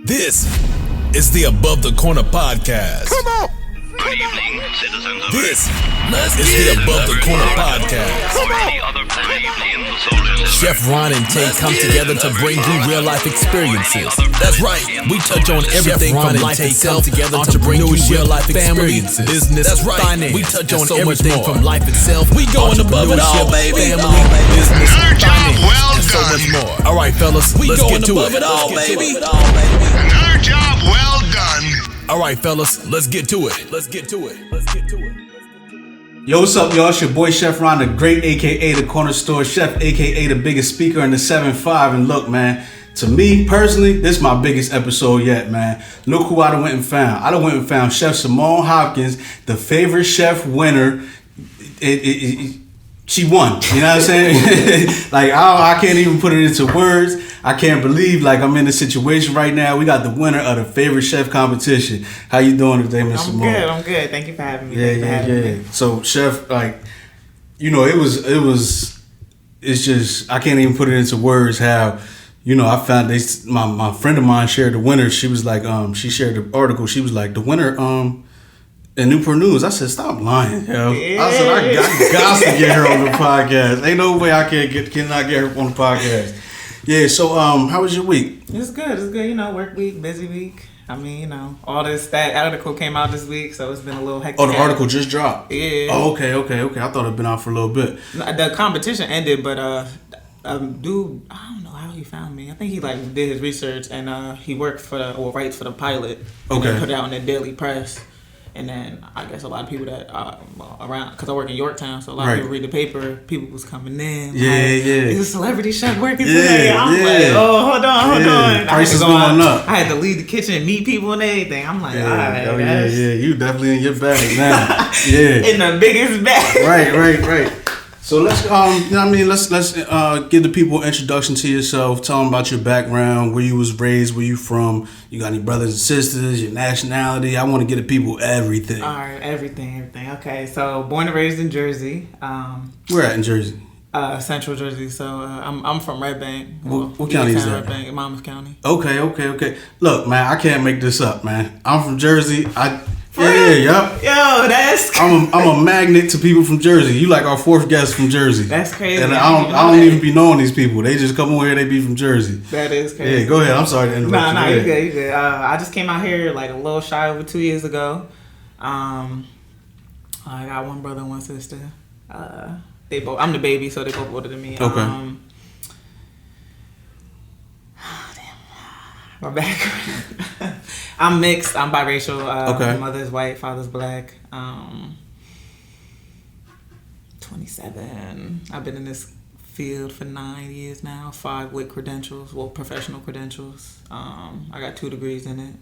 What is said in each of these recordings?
This is the Above the Corner podcast. Come on! Good evening, citizens of This is the Above the Corner podcast. Chef Ron and Tay come together to bring you real life experiences. That's right. We touch on everything from life itself, entrepreneurship, real life experiences, business, that's right. Finance. We touch on so everything from life itself. We going above it all, baby. Family, business, finance, and so much more. All right, fellas, let's get to it. Another job well done. All right, fellas, let's get to it. Yo, what's up, y'all? It's your boy Chef Ron, the great, aka the corner store chef, aka the biggest speaker in the 7-5. And look, man, to me personally, this is my biggest episode yet, man. Look who I done went and found. I done went and found Chef Sémone Hopkins, the favorite chef winner. She won. You know what I'm saying? Like, I can't even put it into words. I can't believe, like, I'm in a situation right now. We got the winner of the favorite chef competition. How you doing today, Miss Sémone? I'm good. Thank you for having me. Yeah. So, Chef, like, you know, it's just, I can't even put it into words how, you know, I found my friend of mine shared the winner. She was like, she shared the article. She was like, the winner, in Newport News. I said, stop lying, yo. Yeah. I said, I got to get her on the podcast. Ain't no way I cannot get her on the podcast. Yeah, so how was your week? It's good. You know, work week, busy week. I mean, you know, that article came out this week, so it's been a little hectic. Oh, the article just dropped? Yeah. Oh, okay. I thought it'd been out for a little bit. The competition ended, but dude, I don't know how he found me. I think he did his research and he worked writes for the pilot. And okay. Then put it out in the daily press. And then I guess a lot of people that around, because I work in Yorktown, so a lot of people read the paper. People was coming in. Yeah. Is a celebrity chef working today? I'm like, oh, hold on. Prices going up. I had to leave the kitchen and meet people and everything. I'm like, all right. Oh, yeah. You definitely in your bag now. Yeah. In the biggest bag. Right. So let's give the people an introduction to yourself. Tell them about your background, where you was raised, where you from. You got any brothers and sisters, your nationality. I want to get the people everything. All right, everything. Okay, so born and raised in Jersey. Where at in Jersey? Central Jersey. So I'm from Red Bank. What county is that? Red Bank, Monmouth County. Okay. Look, man, I can't make this up, man. I'm from Jersey. Yep. Yo, that's crazy. I'm a magnet to people from Jersey. You like our fourth guest from Jersey. That's crazy. And I don't even be knowing these people. They just come over here, they be from Jersey. That is crazy. Yeah, go ahead. I'm sorry to interrupt you. No, you good. I just came out here like a little shy over 2 years ago. I got one brother and one sister. I'm the baby, so they both older than me. Okay. My background. I'm mixed. I'm biracial. Okay. My mother's white, father's black. 27. I've been in this field for 9 years now. 5 with credentials, professional credentials. I got 2 degrees in it.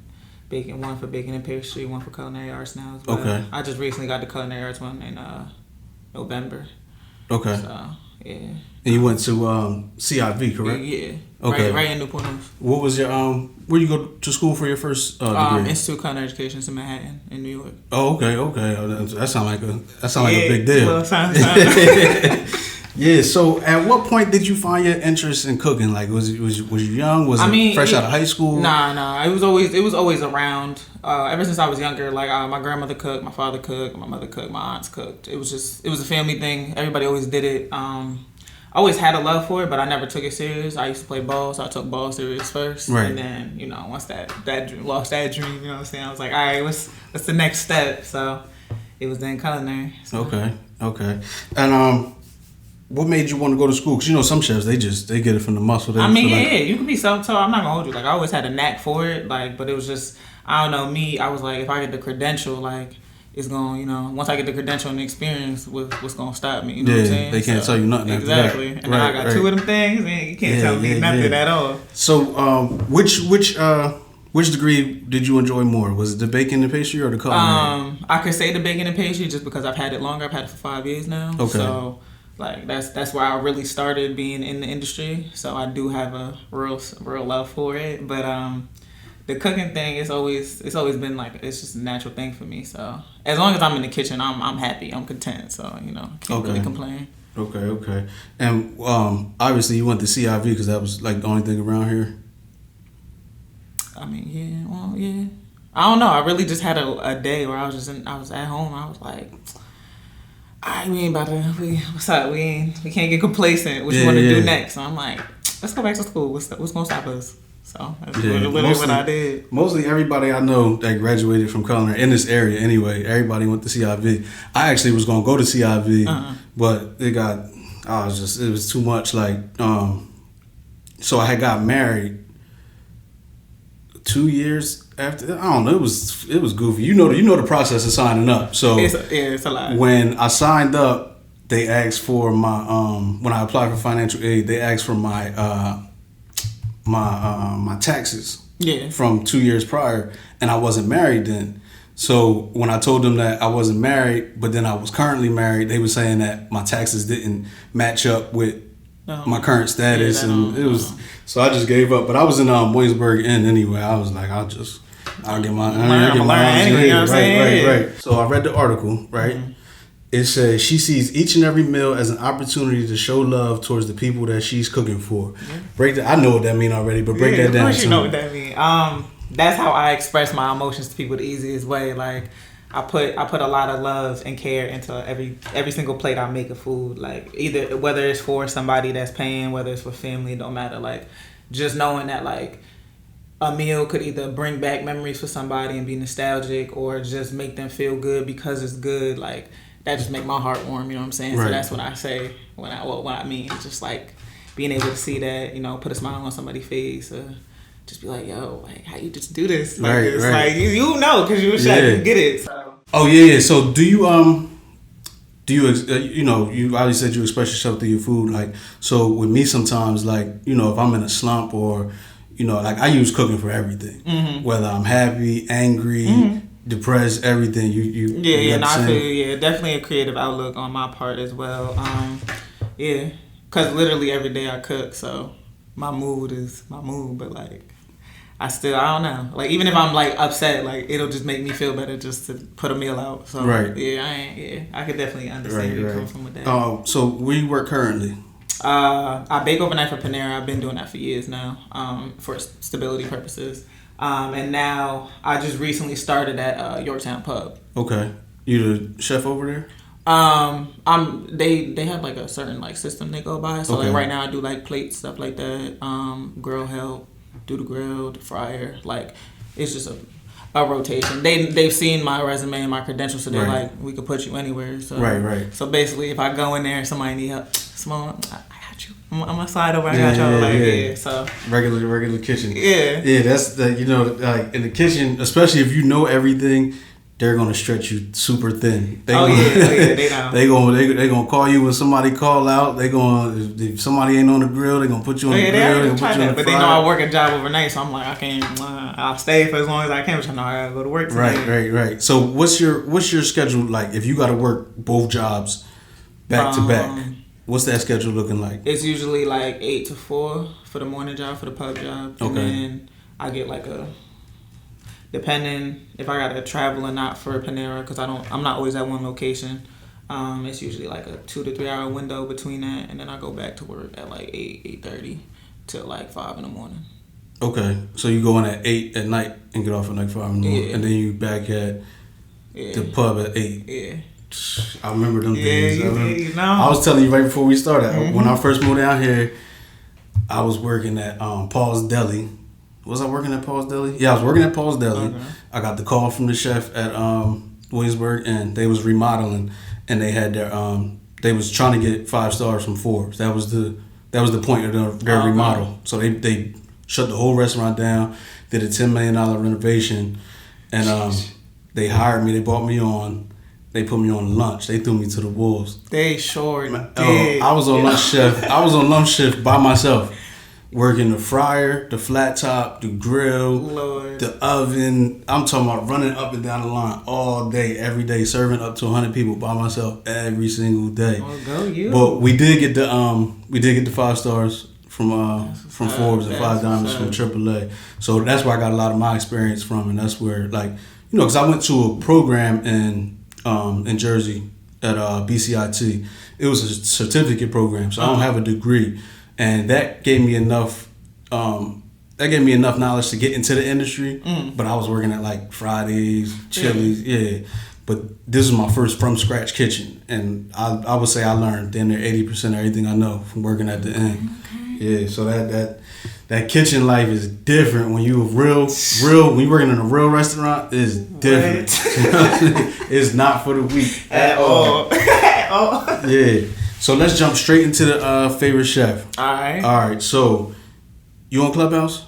One for baking and pastry, one for culinary arts now as well. Okay. I just recently got the culinary arts one in November. Okay. So, yeah. And you went to CIV, correct? Yeah. Okay. Right in Newport. What was your where you go to school for your first degree? Institute of Culinary Education in Manhattan in New York. Oh, okay. That sounds like a big deal. Well, Yeah. So, at what point did you find your interest in cooking? Like, was you young? Was it fresh out of high school? Nah. It was always around. Ever since I was younger, like my grandmother cooked, my father cooked, my mother cooked, my aunts cooked. It was a family thing. Everybody always did it. I always had a love for it, but I never took it serious. I used to play ball, so I took ball serious first. Right. And then, you know, once that dream, lost that dream, you know what I'm saying? I was like, all right, what's the next step? So it was then culinary. So. Okay. And what made you want to go to school? Because you know some chefs, they get it from the muscle. You can be self-taught. I'm not gonna hold you. Like I always had a knack for it. Like, but it was just I don't know me. I was like, if I get the credential, like. It's going, you know, once I get the credential and the experience, what's going to stop me? You know what I'm saying? They can't tell you nothing exactly. After that. And now I got 2 of them things, man. You can't tell me nothing at all. So, which degree did you enjoy more? Was it the baking and pastry or the culinary? I could say the baking and pastry just because I've had it longer. I've had it for 5 years now. Okay. So, like that's where I really started being in the industry. So I do have a real love for it, but the cooking thing it's always been like it's just a natural thing for me. So as long as I'm in the kitchen, I'm happy, I'm content. So you know, can't really complain. Okay. And obviously you went to CIV because that was like the only thing around here. I mean, yeah, well, yeah. I don't know. I really just had a day where I was at home. I was like, all right, we ain't about to, what's up? We can't get complacent. What you want to do next? So I'm like, let's go back to school. What's going to stop us? So that's literally what I did. Mostly everybody I know that graduated from culinary in this area anyway, everybody went to CIV. I actually was going to go to CIV, but it was too much. Like, so I had got married 2 years after. I don't know. It was goofy. You know the process of signing up. So it's a lot. When I signed up, they asked for my when I applied for financial aid, they asked for my my taxes from 2 years prior, and I wasn't married then. So when I told them that I wasn't married, but then I was currently married, they were saying that my taxes didn't match up with my current status, and it was. So I just gave up. But I was in Williamsburg Inn anyway. I was like, I'll get my. Learn anyway. You know what I'm saying? Right. So I read the article. Right. Mm-hmm. It says she sees each and every meal as an opportunity to show love towards the people that she's cooking for. Yeah. I know what that means already, but break that down. Of course you know what that means. That's how I express my emotions to people the easiest way. Like I put a lot of love and care into every single plate I make of food. Like either whether it's for somebody that's paying, whether it's for family, it don't matter. Like just knowing that like a meal could either bring back memories for somebody and be nostalgic, or just make them feel good because it's good. Like that just make my heart warm. You know what I'm saying? Right. So that's what I say what I mean. Just like being able to see that, put a smile on somebody's face. Just be like, yo, like, how you just do this? Like, right, it's right. like, you know, because you should get it. So. Oh, yeah. So do you you already said you express yourself through your food. Like, so with me sometimes, like, if I'm in a slump or, like I use cooking for everything. Whether I'm happy, angry, depressed, everything. I feel definitely a creative outlook on my part as well. Because literally every day I cook, so my mood is my mood, but like I don't know. Like even if I'm like upset, like it'll just make me feel better just to put a meal out. So right. I could definitely understand where you come from with that. So where you work currently? I bake overnight for Panera. I've been doing that for years now, for stability purposes. And now I just recently started at Yorktown Pub. Okay. You the chef over there? They have like a certain like system they go by. So like right now I do like plates, stuff like that. Grill help, do the grill, the fryer. Like it's just a rotation. They've seen my resume and my credentials, so they're like, we could put you anywhere. So right. So basically, if I go in there and somebody need help, Simone, I got you. I'm gonna slide over. I got y'all. So regular kitchen. Yeah. That's the like in the kitchen, especially if you know everything. They're gonna stretch you super thin. They know. They gonna call you when somebody call out. If somebody ain't on the grill, they gonna put you on the grill. But they know I work a job overnight, so I'm like, I can't. I'll stay for as long as I can, but I know I gotta go to work today. Right. So what's your schedule like? If you gotta work both jobs back to back, what's that schedule looking like? It's usually like 8 to 4 for the morning job, for the pub job, and then I get like depending if I gotta travel or not for Panera, because I'm not always at one location. It's usually like a 2 to 3 hour window between that, and then I go back to work at like 8:30 till like 5 in the morning. Okay, so you go in at 8 at night and get off at like 5 in the morning, and then you back at the pub at 8. Yeah. I remember them days. I was telling you right before we started, when I first moved down here, I was working at Paul's Deli. Was I working at Paul's Deli? Yeah, I was working at Paul's Deli. Okay. I got the call from the chef at Williamsburg, and they was remodeling, and they had their they was trying to get 5 stars from Forbes. That was the point of their remodel. So they shut the whole restaurant down, did a $10 million renovation, and they hired me. They brought me on. They put me on lunch. They threw me to the wolves. They sure did. I was on lunch shift. I was on lunch shift by myself. Working the fryer, the flat top, the grill, the oven. I'm talking about running up and down the line all day, every day, serving up to 100 people by myself every single day. Oh, go you! But we did get the 5 stars from Forbes and 5 diamonds from AAA. So that's where I got a lot of my experience from, and that's where because I went to a program in Jersey at BCIT. It was a certificate program, so I don't have a degree. And that gave me enough that gave me enough knowledge to get into the industry. But I was working at like Fridays, Chili's, yeah. But this is my first from scratch kitchen, and I would say I learned damn near 80% of everything I know from working at the end. Yeah, so that kitchen life is different when you real when you working in a real restaurant. It's different. It's not for the weak at all. Yeah. So let's jump straight into the favorite chef. All right. So you on Clubhouse?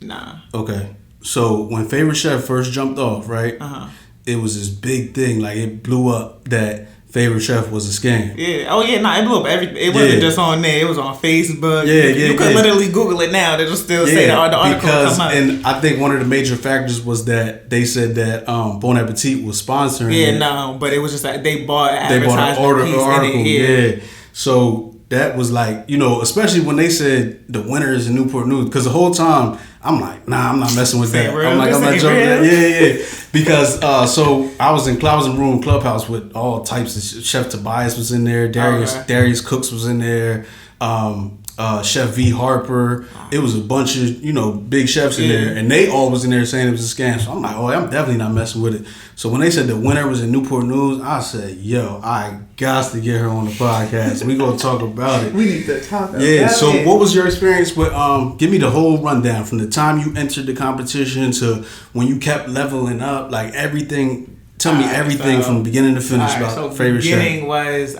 Nah. Okay. So when favorite chef first jumped off, right? It was this big thing. Like it blew up that favorite chef was a scam. Yeah. Oh yeah. Nah. It blew up everything. It wasn't just on there. It was on Facebook. Yeah. You could literally Google it now. It'll still say that the article come up. And I think one of the major factors was that they said that Bon Appetit was sponsoring. Yeah. it. No. But it was just like they bought an They bought an advertisement article. piece. Yeah. So that was like, especially when they said the winners in Newport News, because the whole time I'm like, nah, I'm not messing with that. Real? I'm like, I'm not joking. Yeah. Because so I was in room Clubhouse with all types of Chef Tobias was in there, Darius Cooks was in there, Chef V Harper. It was a bunch of big chefs in there, and they all was in there saying it was a scam. So I'm like, I'm definitely not messing with it. So when they said the winner was in Newport News, I said, yo, I got to get her on the podcast. We gonna talk about it. We need to talk about it. Yeah. So what was your experience with? Give me the whole rundown from the time you entered the competition to when you kept leveling up, like everything. Tell me everything from beginning to finish about favorite chef. The beginning was,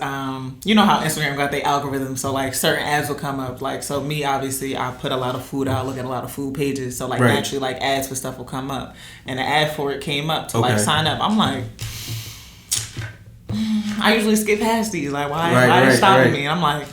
you know how Instagram got their algorithm, so like certain ads will come up. Like, so me, obviously, I put a lot of food out, look at a lot of food pages, so like naturally like ads for stuff will come up. And the ad for it came up to like sign up. I'm like, I usually skip past these. Like, why are they stopping me? And I'm like,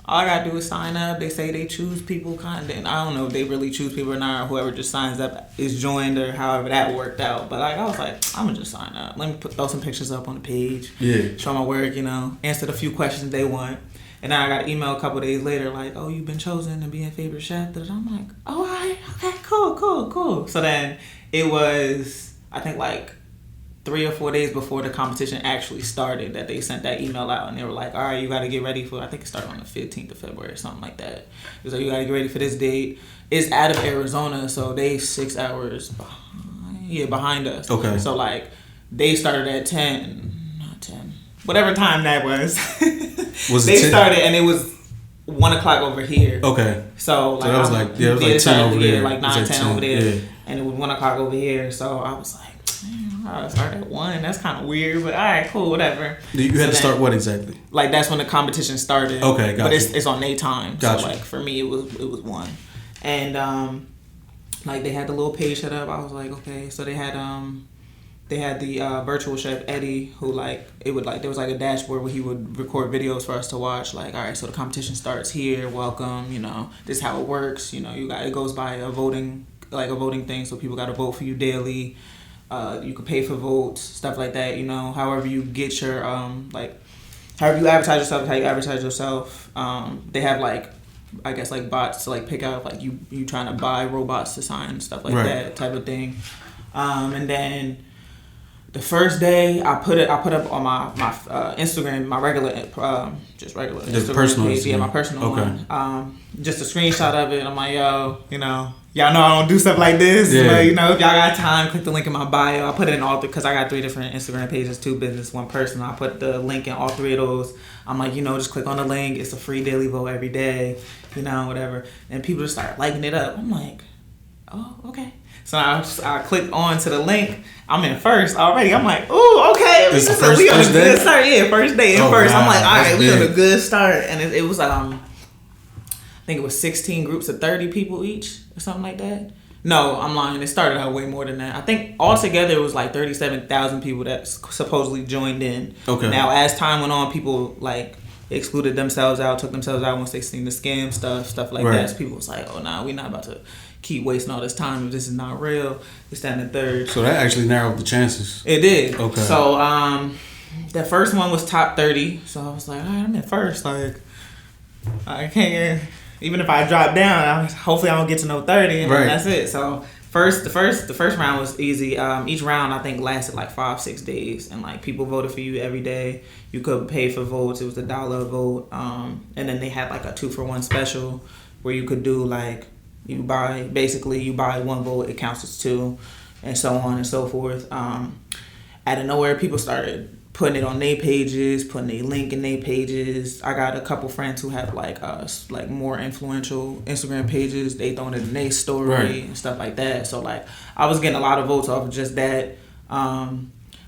all I gotta do is sign up. They say they choose people kind of, and I don't know if they really choose people or not, or whoever just signs up is joined or however that worked out. But like I was like, I'm gonna just sign up. Let me throw some pictures up on the page. Yeah. Show my work, answer the few questions they want. And then I got an email a couple days later like, oh, you've been chosen to be a favorite chef. And I'm like, oh, all right, okay, cool. So then it was, I think like 3 or 4 days before the competition actually started that they sent that email out, and they were like, all right, you got to get ready for, I think it started on the 15th of February or something like that. It was like, you got to get ready for this date. It's out of Arizona, so they 6 hours behind us. Okay. So like they started at 10, whatever time that was. They started and it was 1 o'clock over here. Okay. So like, so that was like 10 over there. Like 9, 10 over there. And it was 1 o'clock over here. So I was like, I started at 1. That's kind of weird, but all right, cool, whatever. You had to start what exactly? Like that's when the competition started. Okay, gotcha. But it's on their time. Gotcha. So like for me, it was 1, and like they had the little page set up. I was like, okay. So they had the virtual chef Eddie, who like there was like a dashboard where he would record videos for us to watch. Like, all right, so the competition starts here. Welcome. This is how it works. It goes by a voting thing. So people got to vote for you daily. You could pay for votes, stuff like that. However you get your however you advertise yourself, how you advertise yourself. They have I guess bots to pick out if you trying to buy robots to sign, stuff like that type of thing. And then the first day I put up on my Instagram, my regular Instagram personal page, Instagram. My personal one. Just a screenshot of it. I'm like, yo, y'all know I don't do stuff like this, but if y'all got time, click the link in my bio. I put it in all because I got 3 different Instagram pages, 2 business, 1 personal. I put the link in all 3 of those. I'm like, just click on the link. It's a free daily vote every day, whatever. And people just start liking it up. I'm like, oh, okay. So I clicked on to the link. I'm in first already. I'm like, ooh, okay. It's the first we on a good day? start. Yeah, first day in first. Wow, I'm like, all right, we on a big. good start. And it was I think it was 16 groups of 30 people each or something like that. No, I'm lying. It started out way more than that. I think altogether it was 37,000 people that supposedly joined in. Okay. Now, as time went on, people excluded themselves out, took themselves out once they seen the scam stuff like that. So people was like, oh, nah, we're not about to keep wasting all this time if this is not real. This, that, and the third. So that actually narrowed the chances. It did. Okay. So the first one was top 30. So I was like, all right, I'm in first. I can't. Even if I drop down, hopefully I don't get to no 30, and then that's it. So the first round was easy. Each round I think lasted 5-6 days, and people voted for you every day. You could pay for votes. It was $1 a vote. And then they had a 2-for-1 special where you could do You buy one vote, it counts as 2, and so on and so forth. Out of nowhere, people started putting it on their pages, putting a link in their pages. I got a couple friends who have like more influential Instagram pages. They throwing it in their story and stuff like that. So like I was getting a lot of votes off of just that.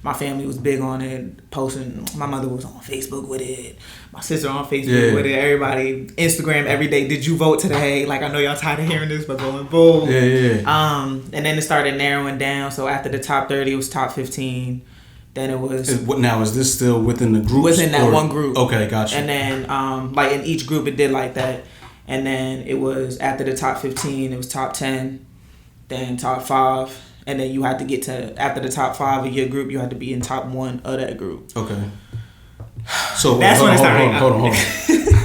My family was big on it, posting. My mother was on Facebook with it. My sister on Facebook with it. Everybody, Instagram every day. Did you vote today? Like, I know y'all tired of hearing this, but go and vote. And then it started narrowing down. So after the top 30, it was top 15. Then it was... Now, is this still within the groups? Within that one group. Okay, gotcha. And then, like, in each group, it did like that. And then it was, after the top 15, it was top 10, then top 5. And then you had to get to, after the top 5 of your group, you had to be in top 1 of that group. Okay. So that's when it started. Hold on.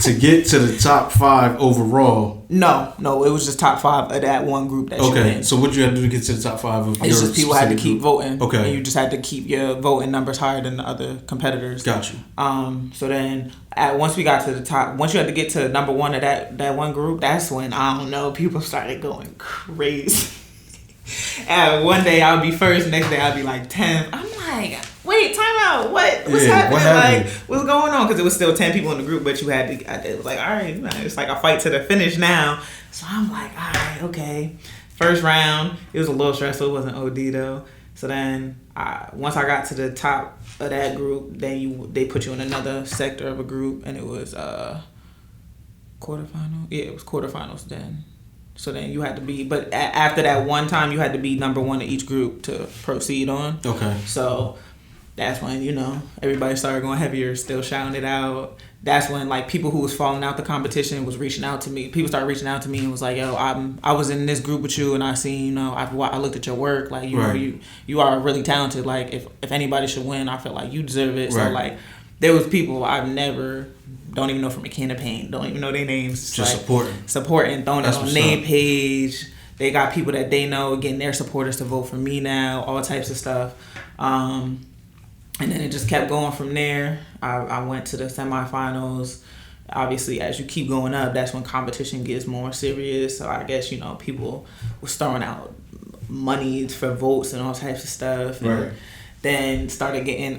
To get to the top 5 overall. No, it was just top 5 of that one group that you in. So what you had to do to get to the top 5 of your It's just people had to keep group? voting. Okay. And you just had to keep your voting numbers higher than the other competitors. Got you. So then once we got to the top, once you had to get to number 1 of that one group, that's when, I don't know, people started going crazy. And one day I'll be first, next day I'll be like 10th. I'm like, wait, time out. What's happening? Like, what's going on? Because it was still 10 people in the group, but you had to, it was like, all right, it's like a fight to the finish now. So I'm like, all right, okay. First round, it was a little stressful. It wasn't OD though. So then once I got to the top of that group, then they put you in another sector of a group, and it was quarterfinal. Yeah, it was quarterfinals then. So then you had to be, but after that one time, you had to be number 1 in each group to proceed on. Okay. So that's when, everybody started going heavier, still shouting it out. That's when, like, people who was falling out the competition was reaching out to me. People started reaching out to me and was like, yo, I was in this group with you, and I seen, I looked at your work. Like, you are really talented. Like, if anybody should win, I feel like you deserve it. So, like, there was people I've never... Don't even know from a can of paint. Don't even know their names. Just like, supporting, throwing it on their page. They got people that they know getting their supporters to vote for me now. All types of stuff. And then it just kept going from there. I went to the semifinals. Obviously, as you keep going up, that's when competition gets more serious. So I guess people was throwing out money for votes and all types of stuff. And then started getting.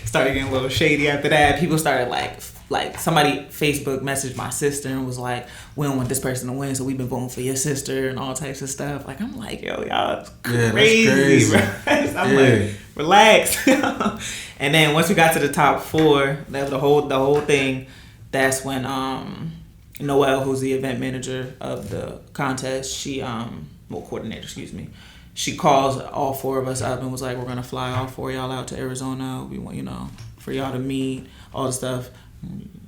Started getting a little shady after that. People started like somebody Facebook messaged my sister and was like, we don't want this person to win, so we've been voting for your sister and all types of stuff. Like, I'm like, yo, y'all, it's crazy. That's crazy. I'm like, relax. And then once we got to the top 4, that was the whole thing. That's when Noelle, who's the event manager of the contest, coordinator, excuse me. She calls all 4 of us up and was like, we're going to fly all 4 of y'all out to Arizona. We want, for y'all to meet, all the stuff.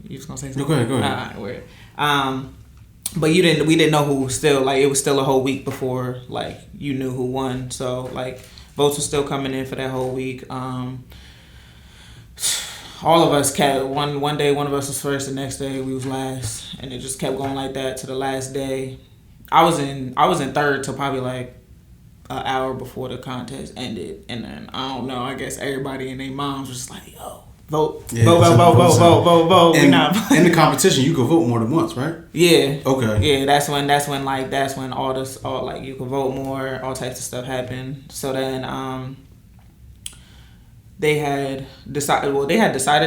You just going to say something? No, go ahead. All right, weird. But we didn't know who was still, like, it was still a whole week before, like, you knew who won. So, like, votes were still coming in for that whole week. All of us kept, one day one of us was first, the next day we was last. And it just kept going like that to the last day. I was in third till probably, like, an hour before the contest ended, and then I don't know, I guess everybody and their moms was just like, yo, vote. In the competition, you could vote more than once, right? Yeah. Okay. Yeah, that's when all you could vote more, all types of stuff happened. So then they had decided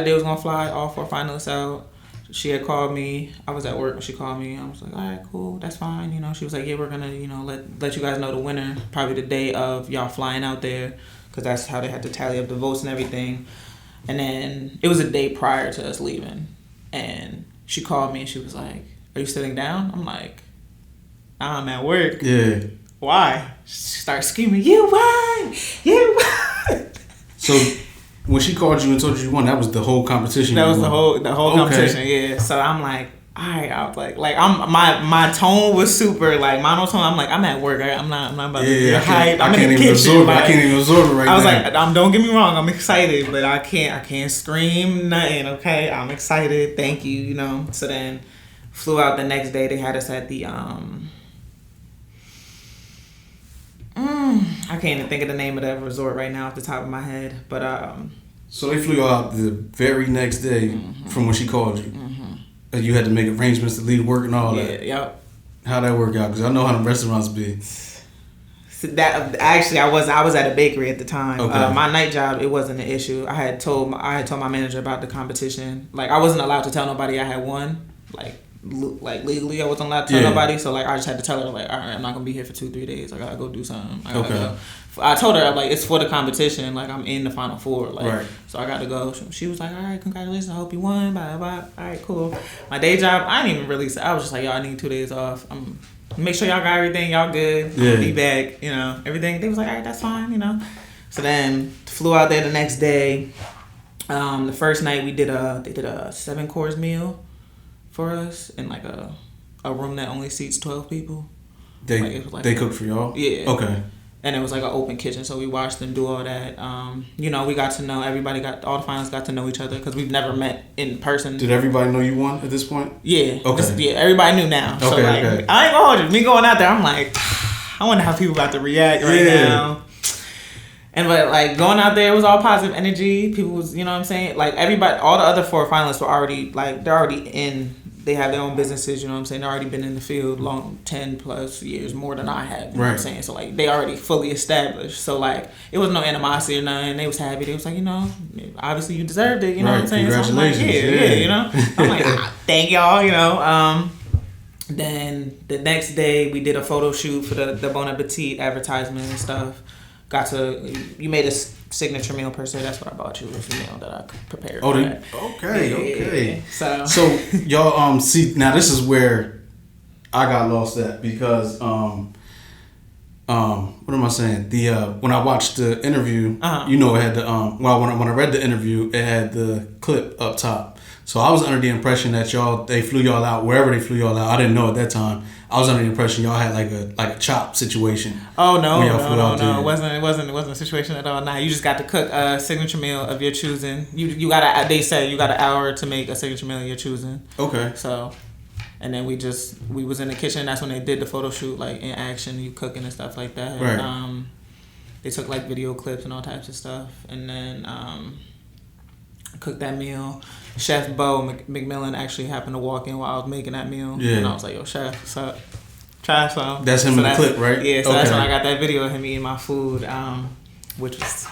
they was gonna fly all 4 finalists out. She had called me. I was at work when she called me. I was like, all right, cool, that's fine. She was like, yeah, we're going to, let you guys know the winner probably the day of y'all flying out there, because that's how they had to tally up the votes and everything. And then it was a day prior to us leaving. And she called me and she was like, are you sitting down? I'm like, I'm at work. Yeah. Why? She started screaming, you won! You won! So... when she called you and told you won, that was the whole competition. That was the whole competition, yeah. So I'm like, all right, I was like I'm my tone was super like monotone. I'm like, I'm at work. I'm not about to get hyped. I'm in the kitchen. I can't even absorb it right now. I was like, don't get me wrong, I'm excited, but I can't scream nothing. Okay, I'm excited. Thank you. So then flew out the next day. They had us at the I can't even think of the name of that resort right now off the top of my head, but so they flew out the very next day from when she called you. You had to make arrangements to leave work and all that. Yep. How'd that work out? Because I know how the restaurants be. So that actually, I was at a bakery at the time. Okay. My night job, it wasn't an issue. I had told my manager about the competition. Like, I wasn't allowed to tell nobody I had won. Like legally, I wasn't allowed to tell nobody. So like, I just had to tell her like, all right, I'm not gonna be here for 2-3 days. I gotta go do something. I gotta go. I told her like, it's for the competition. Like, I'm in the Final Four. Like, so I got to go. She was like, all right, congratulations. I hope you won. Blah blah. All right, cool. My day job, I didn't even really say. I was just like, y'all, I need 2 days off. Make sure y'all got everything. Y'all good. I'll be back. You know, everything. They was like, all right, that's fine. You know. So then flew out there the next day. The first night they did a 7-course meal for us in like a room that only seats 12 people. They cooked for y'all? Yeah. Okay. And it was like an open kitchen, so we watched them do all that. You know, we got to know all the finalists got to know each other because we've never met in person. Did everybody know you won at this point? Yeah. Okay. Everybody knew now. Okay, So like, okay. I ain't gonna hold you. Me going out there, I'm like, I wonder how people about to react right now. But like going out there, it was all positive energy. People was, you know what I'm saying? Like everybody, all the other 4 finalists were already like, they're already in. They have their own businesses, you know what I'm saying? They've already been in the field 10 plus years, more than I have, you know what I'm saying? So like, they already fully established. So like, it was no animosity or nothing. They was happy. They was like, you know, obviously you deserved it, you know what I'm saying? Congratulations. So I'm like, yeah, you know? I'm like, thank y'all, you know? Then the next day we did a photo shoot for the Bon Appetit advertisement and stuff. You made a signature meal per se. That's what I bought you. It was a meal that I prepared. Okay. So y'all see, now this is where I got lost at because what am I saying? When I watched the interview, you know, it had the when I read the interview, it had the clip up top. So I was under the impression that they flew y'all out wherever they flew y'all out. I didn't know at that time. I was under the impression y'all had like a chop situation. Oh no. It wasn't a situation at all. Nah, you just got to cook a signature meal of your choosing. They said you got an hour to make a signature meal of your choosing. Okay. So, and then we was in the kitchen. That's when they did the photo shoot, like in action, you cooking and stuff like that. Right. They took like video clips and all types of stuff, and then cooked that meal. Chef Bo McMillan actually happened to walk in while I was making that meal. Yeah. And I was like, yo, chef, what's up? Try some. That's him in the clip, right? Yeah, so that's when I got that video of him eating my food, which was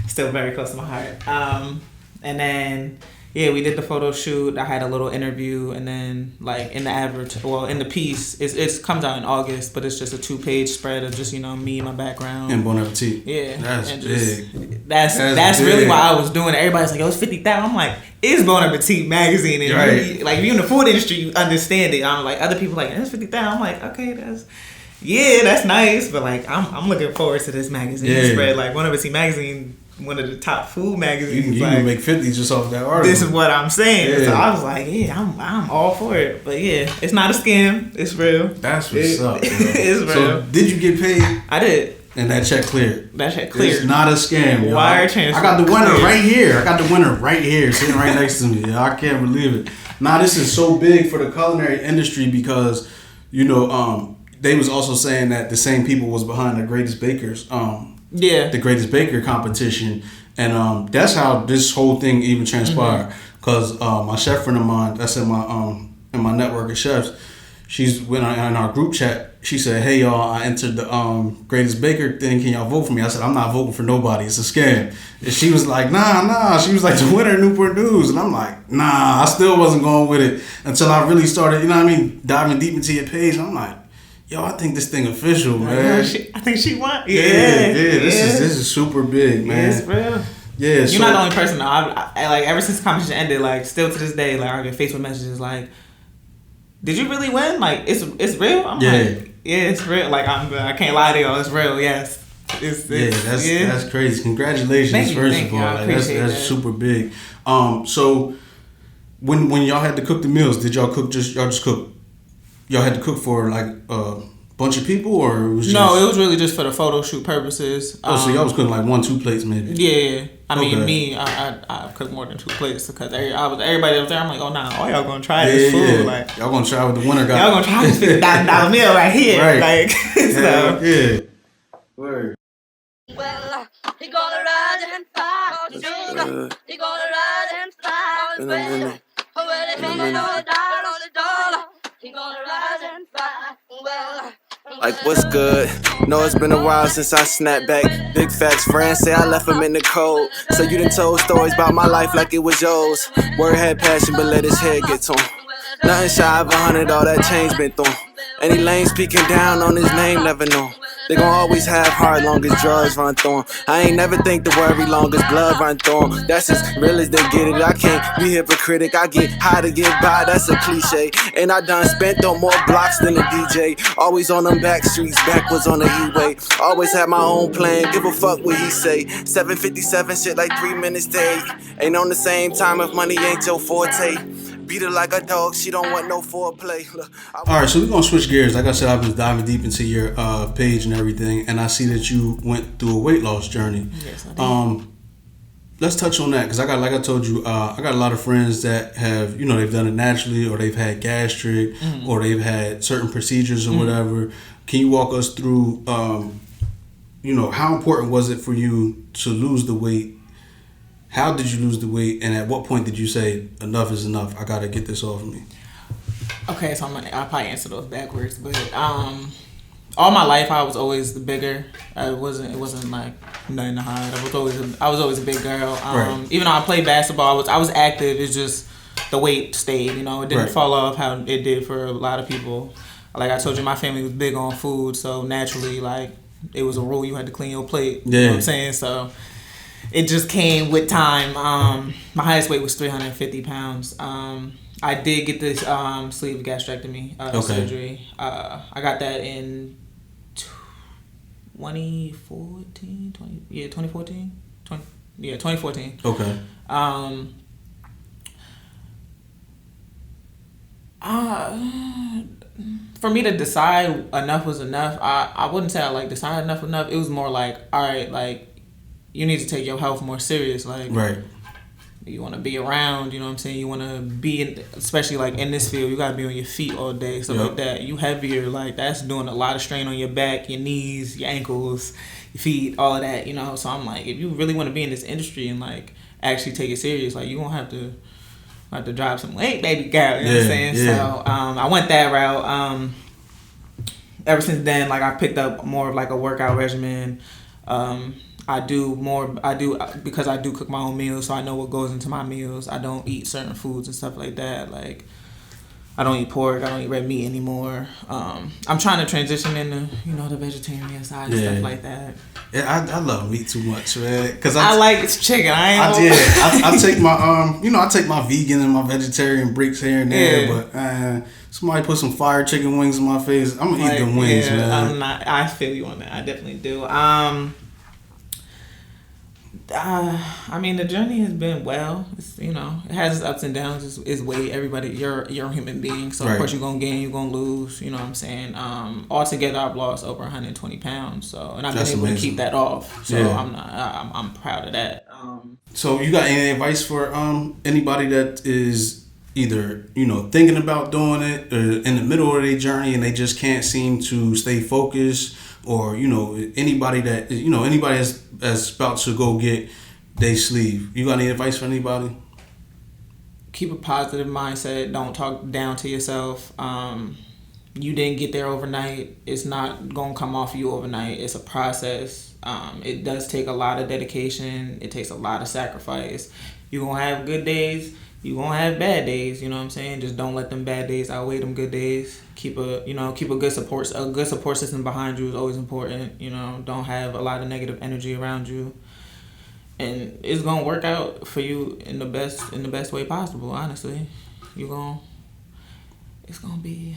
still very close to my heart. And then, yeah, we did the photo shoot. I had a little interview, and then like in the piece, it comes out in August, but it's just a 2-page spread of just, you know, me and my background. And Bon Appetit. Yeah. That's big. That's big. really why I was doing it. Everybody's like, yo, it's 50,000. I'm like, it's Bon Appetit magazine. And right. Like, if you're in the food industry, you understand it. I'm like, other people like, it's 50,000. I'm like, okay, that's nice. But like, I'm looking forward to this magazine spread. Like, Bon Appetit magazine, one of the top food magazines. You can make 50 just off that article. This is what I'm saying. Yeah. So I was like, I'm all for it. But yeah, it's not a scam. It's real. That's what's up. Bro. It's real. So did you get paid? I did. And that check cleared. It's not a scam, y'all. Wire transfer. I got the winner right here. Sitting right next to me. Y'all. I can't believe it. Now this is so big for the culinary industry because, you know, they was also saying that the same people was behind the Greatest Bakers. The Greatest Baker competition, and that's how this whole thing even transpired. Because my chef friend of mine, that's in my network of chefs, she's went in our group chat. She said, "Hey y'all, I entered the Greatest Baker thing. Can y'all vote for me?" I said, "I'm not voting for nobody. It's a scam." And she was like, "Nah." She was like, "The winner of Newport News," and I'm like, "Nah." I still wasn't going with it until I really started, you know what I mean, diving deep into your page. And I'm like, yo, I think this thing official, man. I think she won. This is super big, man. Yeah, it's real. Yeah, you're not the only person. I like ever since the competition ended, like still to this day, like I get Facebook messages like, "Did you really win? Like it's real?" I'm like, yeah, it's real. Like I can't lie to y'all, it's real. Yes. That's crazy. Congratulations, first of all. Like, that's super big. So when y'all had to cook the meals, did y'all just cook? Y'all had to cook for like a bunch of people, or it was just... No, it was really just for the photo shoot purposes. So y'all was cooking like 1-2 plates maybe? Yeah. I mean, me, I cooked more than 2 plates because everybody up there, I'm like, oh, nah, all y'all gonna try this food. Yeah. Like, y'all gonna try what the winner got. Y'all gonna try this $50,000 meal right here. Right. Like, so. Yeah. Word. Well, he gonna ride and fight. He gonna ride and fight. Well, he hanging on the dollar. he gonna rise and fly. Well, Like, what's good? Know it's been a while since I snapped back. Big facts, friends say I left him in the cold. So you done told stories about my life like it was yours. Word had passion, but let his head get to him. Nothing shy of 100, all that change been through. Any lame speaking down on his name, never know. They gon' always have heart long as drugs run through 'em. I ain't never think to worry long as blood run through 'em. That's as real as they get it. I can't be hypocritic. I get high to get by, that's a cliche. And I done spent on more blocks than a DJ. Always on them back streets, backwards on the E-way. Always had my own plan, give a fuck what he say. 7:57 shit like 3 minutes to 8. Ain't on the same time if money ain't your forte. Beat her like a dog, she don't want no foreplay. Look, All right, so we're gonna switch gears. Like I said, I've been diving deep into your page and everything, and I see that you went through a weight loss journey. Yes, I did. Let's touch on that because I got, like I told you, I got a lot of friends that have, they've done it naturally, or they've had gastric, or they've had certain procedures or whatever. Can you walk us through, how important was it for you to lose the weight? How did you lose the weight, and at what point did you say enough is enough? I gotta get this off of me. Okay, so I'll probably answer those backwards, but all my life I was always the bigger. It wasn't like nothing to hide. I was always a big girl. Right. Even though I played basketball, I was active. It's just the weight stayed. It didn't Right. fall off how it did for a lot of people. Like I told you, my family was big on food, so naturally, like it was a rule you had to clean your plate. Yeah. You know what I'm saying? So it just came with time. My highest weight was 350 pounds. I did get this sleeve gastrectomy surgery. I got that in 2014. 2014. Okay. For me to decide enough was enough, I wouldn't say I decided enough was enough. It was more like, all right, like you need to take your health more serious. Like, right. You want to be around, you know what I'm saying? You want to be, especially like in this field, you got to be on your feet all day, stuff like that. You heavier, like that's doing a lot of strain on your back, your knees, your ankles, your feet, all of that, So I'm like, if you really want to be in this industry and like actually take it serious, like you gonna have to drop some weight, baby girl. You know what I'm saying? Yeah. So I went that route. Ever since then, like I picked up more of like a workout regimen. I do because I do cook my own meals, so I know what goes into my meals. I don't eat certain foods and stuff like that. Like I don't eat pork, I don't eat red meat anymore. I'm trying to transition into the vegetarian side and stuff like that. Yeah, I love meat too much, man. Cause I like it's chicken. I take my I take my vegan and my vegetarian breaks here and there, but somebody put some fire chicken wings in my face, I'm gonna eat them wings, man. I feel you on that. I definitely do. The journey has been well. It's, it has its ups and downs. It's weight. Everybody, you're a human being, so of course you're gonna gain, you're gonna lose. You know what I'm saying? Altogether, I've lost over 120 pounds. So, and I've been able to keep that off. So I'm proud of that. So you got any advice for anybody that is either thinking about doing it or in the middle of their journey and they just can't seem to stay focused, or anybody that anybody that's about to go get their sleeve? You got any advice for anybody? Keep a positive mindset. Don't talk down to yourself. You didn't get there overnight. It's not gonna come off you overnight. It's a process. It does take a lot of dedication. It takes a lot of sacrifice. You're gonna have good days. You're gonna have bad days. You know what I'm saying? Just don't let them bad days outweigh them good days. Keep a good support system behind you is always important. Don't have a lot of negative energy around you, and it's gonna work out for you in the best way possible. Honestly, it's gonna be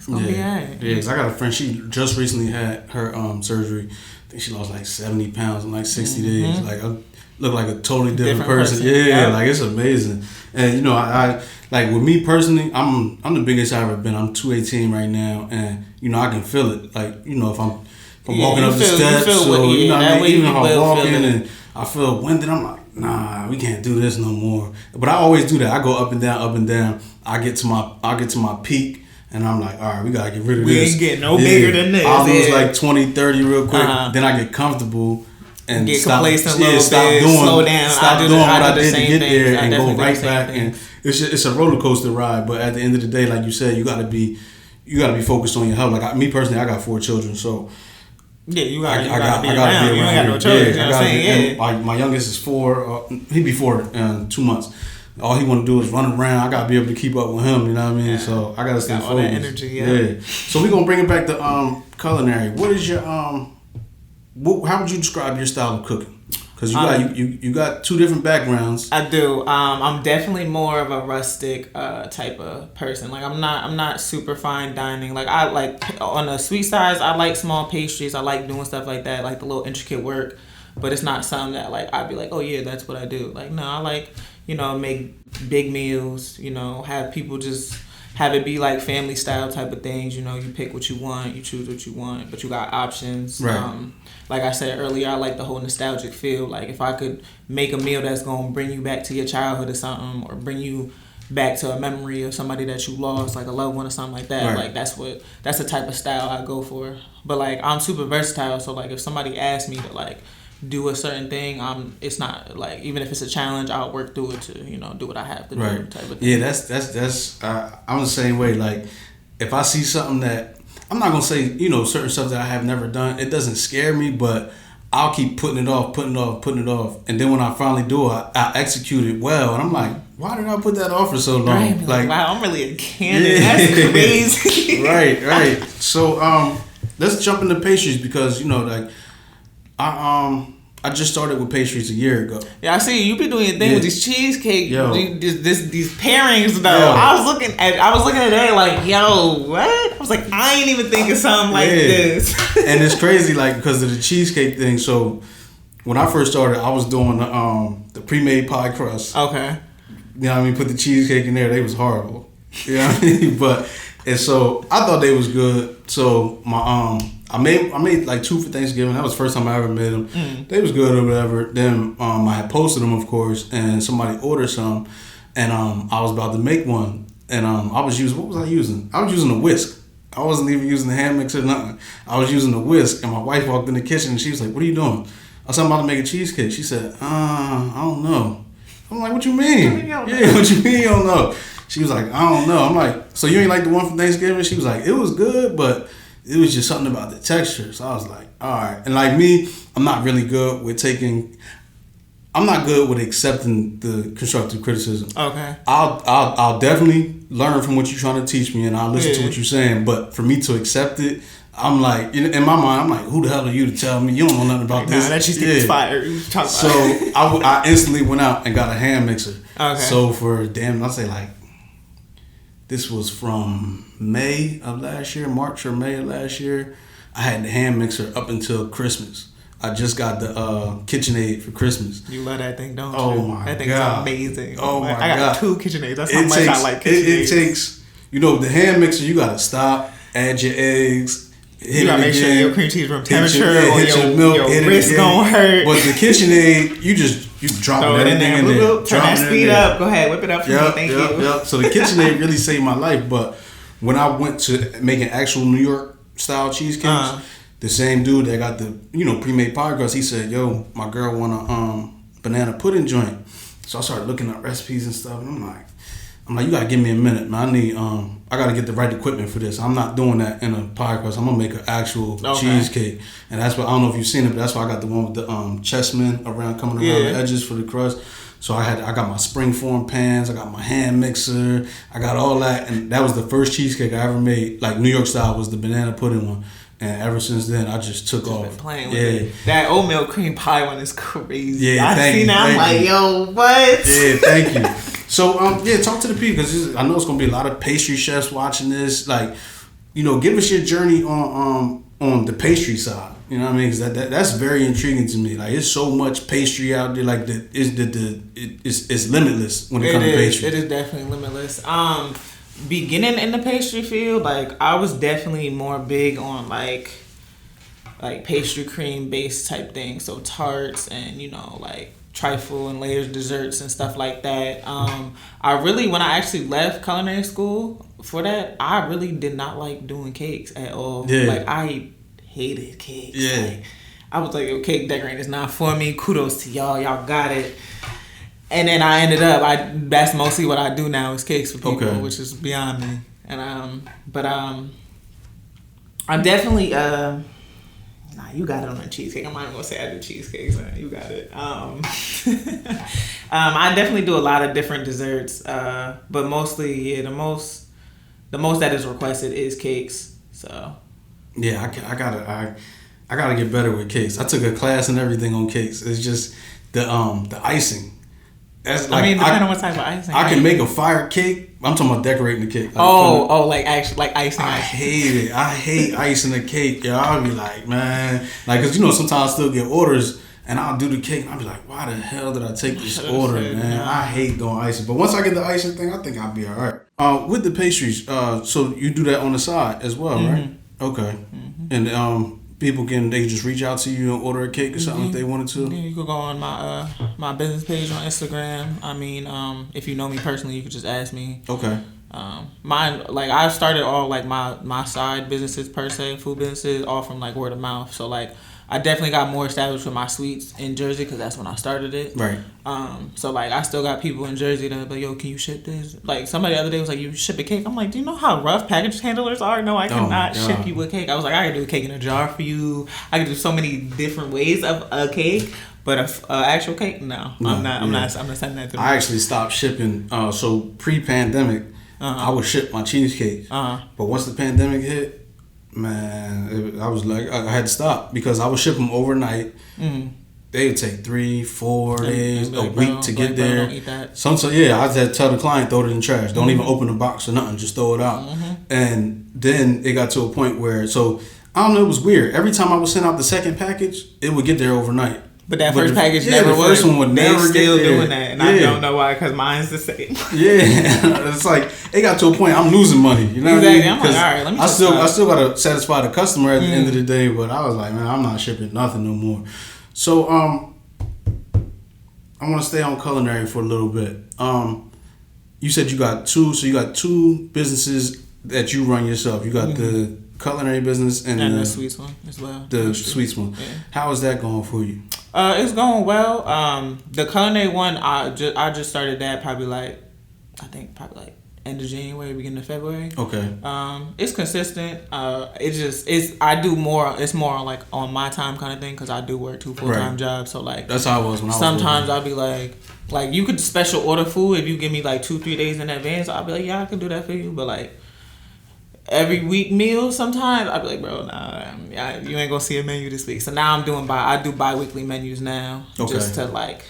alright. Yeah, because I got a friend. She just recently had her surgery. I think she lost like 70 pounds in like 60 days. Like I look like a totally different person. Yeah, like it's amazing. And I like with me personally, I'm the biggest I've ever been. I'm 218 right now, and I can feel it. Like if I'm walking up the steps, even if I'm walking and I feel winded, I'm like, nah, we can't do this no more. But I always do that. I go up and down. I get to my peak. And I'm like, all right, we got to get rid of this. We ain't getting no bigger than this. I'll lose like 20, 30 real quick. Then I get comfortable and get complacent a little bit, slow down. Stop Stop doing what I did to same get things. there and go right back. And it's a roller coaster ride. But at the end of the day, like you said, you gotta be focused on your health. Like me personally, I got 4 children, so. Yeah, you gotta be be around. around. You ain't got no choice. You know what I'm saying? Like my youngest is 4. He be 4 in 2 months. All he want to do is run around. I gotta be able to keep up with him. You know what I mean? Yeah. So I gotta stay focused. All that energy. Yeah. So we gonna bring it back to culinary. What is your how would you describe your style of cooking? Because you got 2 different backgrounds. I do. I'm definitely more of a rustic type of person. Like I'm not super fine dining. Like I like on the sweet side, I like small pastries. I like doing stuff like that, like the little intricate work. But it's not something that like I'd be like, oh yeah, that's what I do. Like no, I like make big meals. Have people just have it be like family style type of things. You pick what you want, you choose what you want, but you got options. Right. Like I said earlier, I like the whole nostalgic feel. Like if I could make a meal that's gonna bring you back to your childhood or something, or bring you back to a memory of somebody that you lost, like a loved one or something like that. Right. Like that's the type of style I go for. But like I'm super versatile, so like if somebody asks me to like do a certain thing, it's not like, even if it's a challenge, I'll work through it to do what I have to do type of thing. Yeah, that's I'm the same way. Like if I see something that I'm not gonna say certain stuff that I have never done, it doesn't scare me, but I'll keep putting it off, and then when I finally do it, I execute it well, and I'm like, why did I put that off for so long? Right, like wow, I'm really a candidate. That's crazy. Right. So let's jump into pastries, because I just started with pastries a year ago. Yeah, I see you be doing your thing with these cheesecake, these pairings though. Yo. I was looking at it like, yo, what? I was like, I ain't even thinking something like this. And it's crazy, like, because of the cheesecake thing. So when I first started, I was doing the pre-made pie crust. Okay. You know what I mean? Put the cheesecake in there. They was horrible. You know what I mean? And so I thought they was good. So I made like 2 for Thanksgiving. That was the first time I ever made them. They was good or whatever. Then I had posted them, of course, and somebody ordered some, and I was about to make one, and what was I using? I was using a whisk. I wasn't even using the hand mixer or nothing. I was using a whisk, and my wife walked in the kitchen and she was like, "What are you doing?" I said, "I'm about to make a cheesecake." She said, "I don't know." I'm like, "What you mean?" Yeah, what you mean you don't know? She was like, "I don't know." I'm like, "So you ain't like the one from Thanksgiving?" She was like, "It was good, but it was just something about the texture." So I was like, all right. And like me, I'm not good with accepting the constructive criticism. Okay. I'll definitely learn from what you're trying to teach me, and I'll listen to what you're saying. But for me to accept it, I'm like, in my mind, I'm like, who the hell are you to tell me? You don't know nothing about this. Nah, that cheesecake is fire. So I instantly went out and got a hand mixer. Okay. So I'll say like, this was from May of last year, March or May of last year. I had the hand mixer up until Christmas. I just got the KitchenAid for Christmas. You love that thing, don't you? Oh my That thing's God. amazing. Oh my God. I got 2 KitchenAids. That's how much I like KitchenAid. It takes, the hand mixer, you gotta stop, add your eggs, you gotta make sure your cream cheese room temperature or your milk, wrist gonna hurt. But the KitchenAid, you drop everything in there. Turn that speed up. Go ahead, whip it up for me. Thank you. Yep. So the KitchenAid really saved my life. But when I went to making actual New York style cheesecakes, the same dude that got the pre-made pie crust, he said, "Yo, my girl want a banana pudding joint." So I started looking up recipes and stuff, and I'm like, you gotta give me a minute, man. I gotta get the right equipment for this. I'm not doing that in a pie crust. I'm gonna make an actual cheesecake, and that's what, I don't know if you've seen it, but that's why I got the one with the chessmen coming around the edges for the crust. So I got my springform pans, I got my hand mixer, I got all that, and that was the first cheesecake I ever made, like New York style, was the banana pudding one. And ever since then, I just took off. Been playing with it. That oatmeal cream pie one is crazy. Yeah, I seen that. I'm like, yo, what? Yeah, thank you. So, talk to the people, because I know it's gonna be a lot of pastry chefs watching this. Like, give us your journey on the pastry side. You know what I mean? Because that's very intriguing to me. Like, there's so much pastry out there. Like, it's limitless when it comes to pastry. It is definitely limitless. Beginning in the pastry field, like I was definitely more big on like pastry cream based type things, so tarts and like trifle and layers desserts and stuff like that. When I actually left culinary school for that, I really did not like doing cakes at all. Yeah. Like I hated cakes. Yeah. Like, I was like, cake decorating is not for me. Kudos to y'all got it. And then I ended up, that's mostly what I do now is cakes for people, Okay. which is beyond me. And I'm definitely nah, you got it on the cheesecake. I'm not even gonna say I do cheesecakes. You got it. I definitely do a lot of different desserts, but mostly, the most that is requested is cakes. So yeah, I gotta get better with cakes. I took a class and everything on cakes. It's just the icing. That's like, depending on what type of icing. I can make a fire cake. I'm talking about decorating the cake. Like actually, like icing. I hate it. I hate icing the cake. Yeah, I'll be like, man, like, cause sometimes I still get orders and I'll do the cake and I'll be like, why the hell did I take this order, man? I hate doing icing. But once I get the icing thing, I think I'll be all right. With the pastries, so you do that on the side as well, right? Okay. And people they can just reach out to you and order a cake or something if they wanted to. Yeah, you could go on my business page on Instagram. If you know me personally, you could just ask me. Okay. Mine, like, I started all like my side businesses per se, food businesses, all from like word of mouth. So like, I definitely got more established with my sweets in Jersey because that's when I started it. Right. So like, I still got people in Jersey that like, yo, can you ship this? Like, somebody the other day was like, you ship a cake? I'm like, do you know how rough package handlers are? No, I cannot ship you a cake. I was like, I can do a cake in a jar for you. I can do so many different ways of a cake. But an actual cake, no, I'm not sending that to. I actually stopped shipping. So pre-pandemic, I would ship my cheesecake. But once the pandemic hit, man, I was like, I had to stop because I would ship them overnight. They would take 3-4 days, a week to get there. Don't eat that. Sometimes, I had to tell the client, throw it in the trash. Don't even open the box or nothing. Just throw it out. And then it got to a point where, so I don't know, it was weird. Every time I would send out the second package, it would get there overnight. But that first package never was. The first one would never get there. Still doing that, and I don't know why, because mine's the same. It's like it got to a point I'm losing money. You know exactly. what I mean? I'm like, all right, let me. I still gotta satisfy the customer at the end of the day. But I was like, man, I'm not shipping nothing no more. So I want to stay on culinary for a little bit. You said you got two businesses that you run yourself. You got the culinary business and the sweets one as well. The sweets one. Yeah. How is that going for you? It's going well. The culinary one, I just started that probably like end of January, beginning of February. Okay. It's consistent. I do more. It's more like on my time kind of thing because I do work 2 full-time jobs. So like that's how I was when I was. Sometimes I'll be like you could special order food if you give me like 2-3 days in advance. I'll be like, yeah, I can do that for you. But like every week meal, sometimes I'll be like, bro, nah, you ain't gonna see a menu this week. So now I do bi-weekly menus now, just to like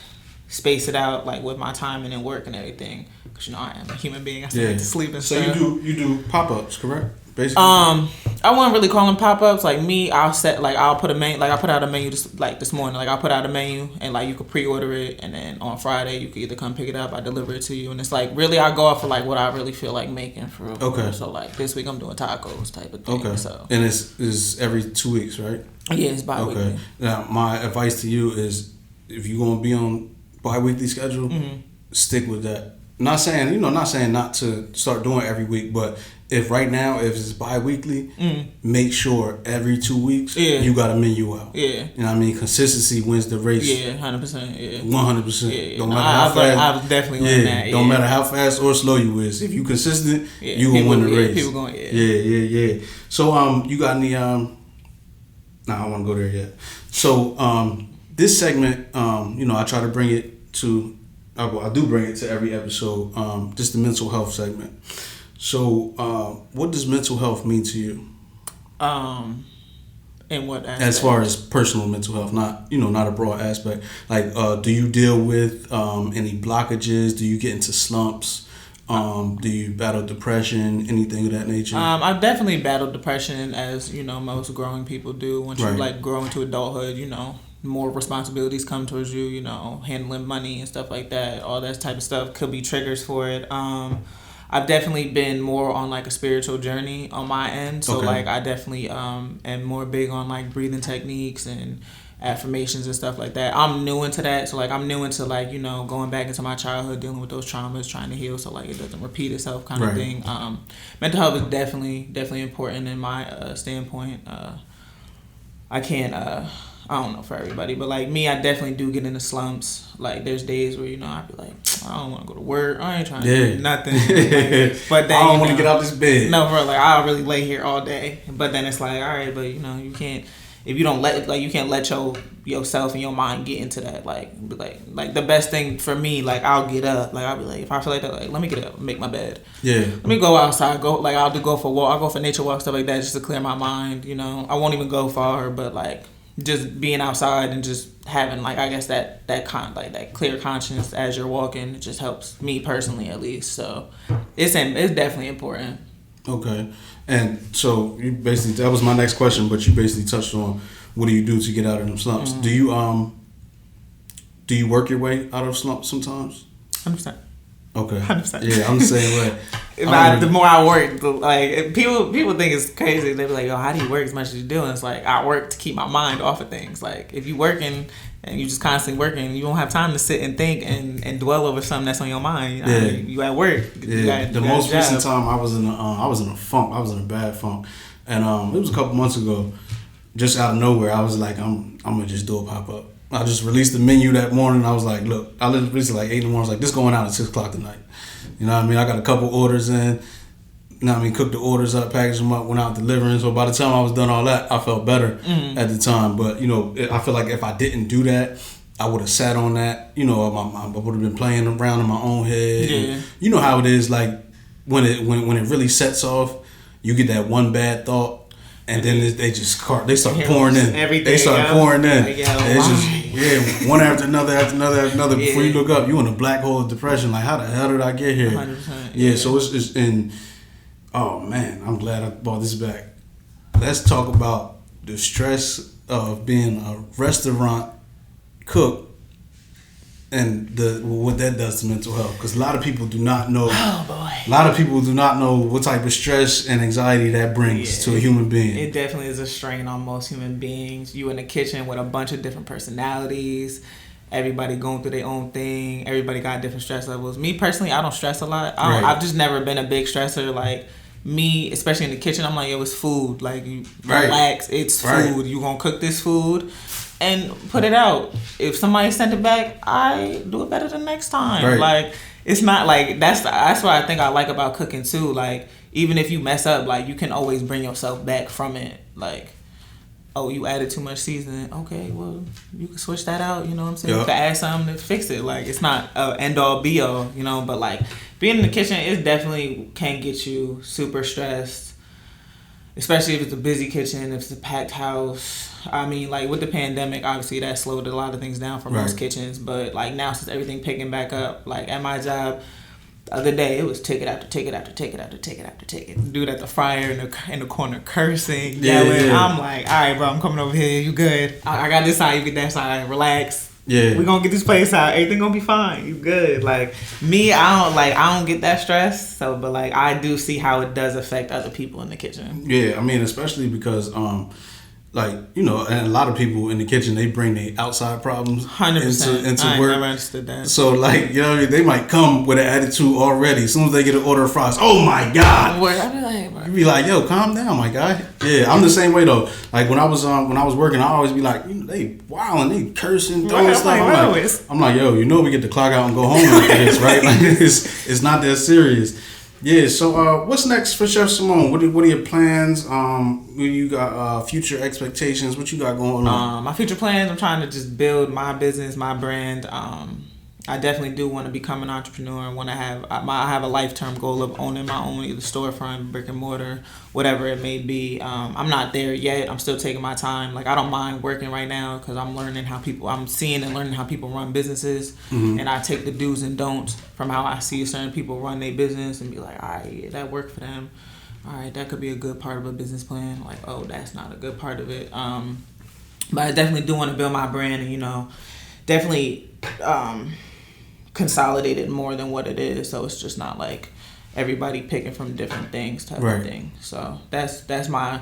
space it out like with my timing and work and everything. Cause I am a human being. I still need to sleep and stuff. So you do pop-ups, correct? Basically. I wouldn't really call them pop-ups. Like me, I'll put a menu. Like I put out a menu this morning. Like I'll put out a menu and like you could pre-order it, and then on Friday you could either come pick it up, I deliver it to you, and it's like really I go off for like what I really feel like making for real. Okay. So like this week I'm doing tacos type of thing. Okay. So and it's every 2 weeks, right? Yeah, it's bi-weekly. Okay. Now my advice to you is if you're gonna be on bi-weekly schedule, stick with that. Not saying not to start doing it every week, but if it's bi-weekly, make sure every 2 weeks you got a menu out. Yeah. You know what I mean? Consistency wins the race. Yeah, 100%. Yeah. 100%. Yeah. Don't matter how fast. I've definitely learned that. Don't matter how fast or slow you is. If you consistent, you gonna win the race. People going. Yeah. So you got any? I don't want to go there yet. So this segment, I try to bring it to. I do bring it to every episode. Just the mental health segment. So, what does mental health mean to you? In what aspect? As far as personal mental health, not a broad aspect. Like, do you deal with any blockages? Do you get into slumps? Do you battle depression? Anything of that nature? I've definitely battled depression, as most growing people do. Once you grow into adulthood, more responsibilities come towards you, handling money and stuff like that. All that type of stuff could be triggers for it. I've definitely been more on like a spiritual journey on my end. So like I definitely am more big on like breathing techniques and affirmations and stuff like that. I'm new into that. So like I'm new into like, going back into my childhood, dealing with those traumas, trying to heal so like it doesn't repeat itself kind of thing. Mental health is definitely important in my standpoint. I I don't know for everybody, but like me, I definitely do get into slumps. Like there's days where I be like, I don't want to go to work. I ain't trying to do nothing. Like, but then I don't want to get out this bed. No, bro. Like I'll really lay here all day. But then it's like, all right, but you can't. If you don't you can't let yourself and your mind get into that. Like the best thing for me, like I'll get up. Like I'll be like, if I feel like that, like let me get up, and make my bed. Yeah. Let me go outside. I'll go for a walk. I'll go for nature walk, stuff like that, just to clear my mind. I won't even go far, but like just being outside and just having like I guess that clear conscience as you're walking, it just helps me personally at least. So it's definitely important. Okay. And so you basically, that was my next question, but you basically touched on what do you do to get out of them slumps. Mm-hmm. Do you work your way out of slumps sometimes? 100%. Okay. 100%. Yeah, I'm the same way. The more I work, like people think it's crazy. They be like, "Yo, how do you work as much as you do?" And it's like I work to keep my mind off of things. Like if you working and you just constantly working, you don't have time to sit and think and dwell over something that's on your mind. You at work. Yeah. The most recent time I was in a funk. I was in a bad funk, and it was a couple months ago. Just out of nowhere, I was like, I'm gonna just do a pop up. I just released the menu that morning. I was like, look, I released it like 8 in the morning. I was like, this going out at 6 o'clock tonight. You know what I mean? I got a couple orders in. You know what I mean? Cooked the orders up, packaged them up, went out delivering. So by the time I was done all that, I felt better at the time. But, I feel like if I didn't do that, I would have sat on that. I would have been playing around in my own head. Yeah. And you know how it is, like, when it really sets off, you get that one bad thought. And then they start pouring in. They start pouring in. Like, it's just one after another. Before you look up, you in a black hole of depression. Like, how the hell did I get here? 100%. Yeah. So it's in. Oh man, I'm glad I brought this back. Let's talk about the stress of being a restaurant cook and what that does to mental health. Because a lot of people do not know. Oh boy. A lot of people do not know what type of stress and anxiety that brings to a human being. It definitely is a strain on most human beings. You in the kitchen with a bunch of different personalities. Everybody going through their own thing. Everybody got different stress levels. Me personally, I don't stress a lot. I've just never been a big stressor. Like me, especially in the kitchen, I'm like, yo, it's food. Like, you relax. It's food. You gonna cook this food and put it out. If somebody sent it back, I do it better the next time. Right. Like, it's not like that's what I think I like about cooking too. Like, even if you mess up, like you can always bring yourself back from it. Like, oh, you added too much seasoning. Okay, well, you can switch that out. You know what I'm saying? Yep. You can add something to fix it. Like, it's not end all be all. But like being in the kitchen, it definitely can get you super stressed. Especially if it's a busy kitchen, if it's a packed house. I mean, like, with the pandemic, obviously, that slowed a lot of things down for most kitchens. But, like, now, since everything picking back up, like, at my job, the other day, it was ticket after ticket after ticket after ticket after ticket. Dude at the fryer in the corner cursing, yelling. Yeah. I'm like, all right, bro, I'm coming over here. You good? I got this side, you get that side. Relax. Yeah. We're going to get this place out. Everything going to be fine. You good. Like, me, I don't get that stress. So, but, like, I do see how it does affect other people in the kitchen. Yeah, I mean, especially because, and a lot of people in the kitchen, they bring their outside problems 100% into I work. Never understood that. So, like, they might come with an attitude already. As soon as they get an order of fries, oh my God. I be like, bro. You be like, yo, calm down, my guy. Yeah, I'm the same way though. Like when I was working, I always be like, they wilding, they cursing, throwing stuff. I'm like, yo, we get to clock out and go home after this, right? Like it's not that serious. Yeah, so what's next for Chef Sémone? What are your plans? You got future expectations? What you got going on? My future plans, I'm trying to just build my business, my brand. I definitely do want to become an entrepreneur. I have a lifetime goal of owning my own either storefront, brick and mortar, whatever it may be. I'm not there yet. I'm still taking my time. Like, I don't mind working right now because I'm seeing and learning how people run businesses. Mm-hmm. And I take the do's and don'ts from how I see certain people run their business and be like, all right, yeah, that worked for them. All right, that could be a good part of a business plan. Like, oh, that's not a good part of it. But I definitely do want to build my brand and, definitely consolidate it more than what it is. So it's just not like everybody picking from different things type of thing. So that's my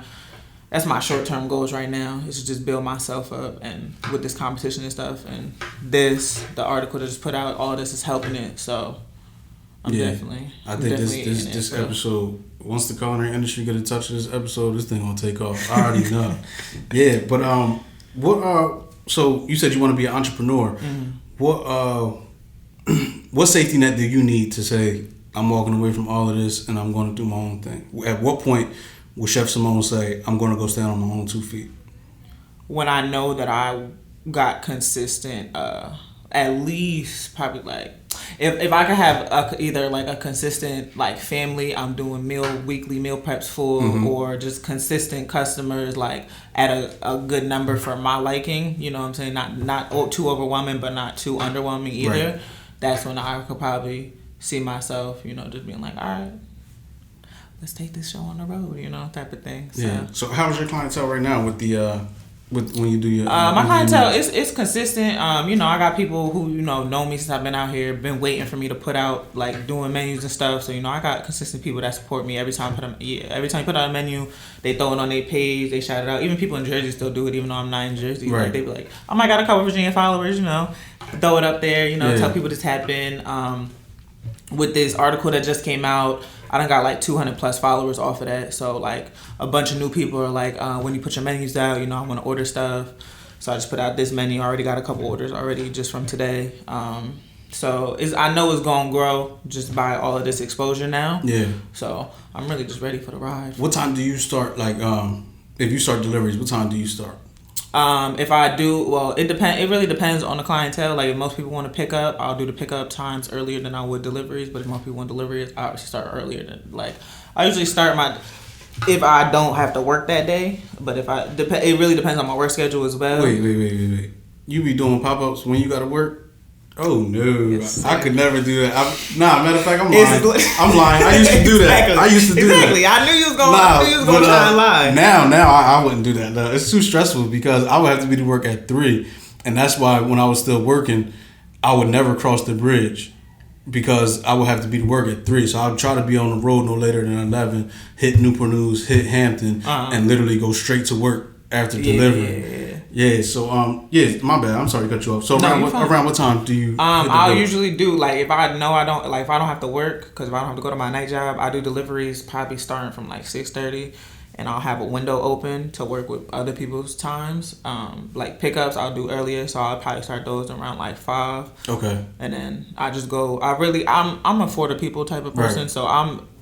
short-term goals right now is to just build myself up, and with this competition and stuff and the article that just put out, all this is helping it. So I think this episode, once the culinary industry get in touch with this episode, this thing gonna take off. I already know. Yeah, but So you said you want to be an entrepreneur. What safety net do you need to say I'm walking away from all of this and I'm going to do my own thing? At what point will Chef Sémone say I'm going to go stand on my own 2 feet? When I know that I got consistent, at least probably like if I could have either like a consistent like family I'm doing weekly meal preps for, or just consistent customers like at a good number for my liking, you know what I'm saying, not too overwhelming but not too underwhelming either. Right. That's when I could probably see myself, you know, just being like, all right, let's take this show on the road, you know, type of thing. So. Yeah. So how's your clientele right now with the when you do your my clientele it's consistent. You know, I got people who, you know me since I've been out here, been waiting for me to put out, like, doing menus and stuff. So, you know, I got consistent people that support me every time every time you put out a menu, they throw it on their page, they shout it out. Even people in Jersey still do it, even though I'm not in Jersey. Right. Like, they be like, oh my God, a couple Virginia followers, you know, throw it up there, you know, tell people to tap in. With this article that just came out, I done got like 200 plus followers off of that. So like a bunch of new people are like, when you put your menus out, you know, I want to order stuff. So I just put out this menu. I already got a couple orders already just from today. So I know it's going to grow just by all of this exposure now. Yeah. So I'm really just ready for the ride. What time do you start? Like, if you start deliveries, what time do you start? If I do, well, it really depends on the clientele. Like, if most people want to pick up, I'll do the pickup times earlier than I would deliveries. But if most people want deliveries, I obviously start earlier than, like, I usually start if I don't have to work that day. But it really depends on my work schedule as well. Wait. You be doing pop-ups when you got to work? Oh, no. Yes, I could never do that. Matter of fact, I'm lying. I'm lying. I used to do that. Exactly. I used to do that. Exactly. I knew you was going to try and lie. Now I wouldn't do that. No, it's too stressful because I would have to be to work at 3. And that's why when I was still working, I would never cross the bridge because I would have to be to work at 3. So I would try to be on the road no later than 11, hit Newport News, hit Hampton, and literally go straight to work after delivery. Yeah, so my bad. I'm sorry to cut you off. So around what time do you? I'll usually do, like, if I know I don't, like, if I don't have to work, because if I don't have to go to my night job, I do deliveries probably starting from like 6:30, and I'll have a window open to work with other people's times. Like pickups, I'll do earlier, so I'll probably start those around like 5. Okay. And then I just go. I'm a for the people type of person, right. So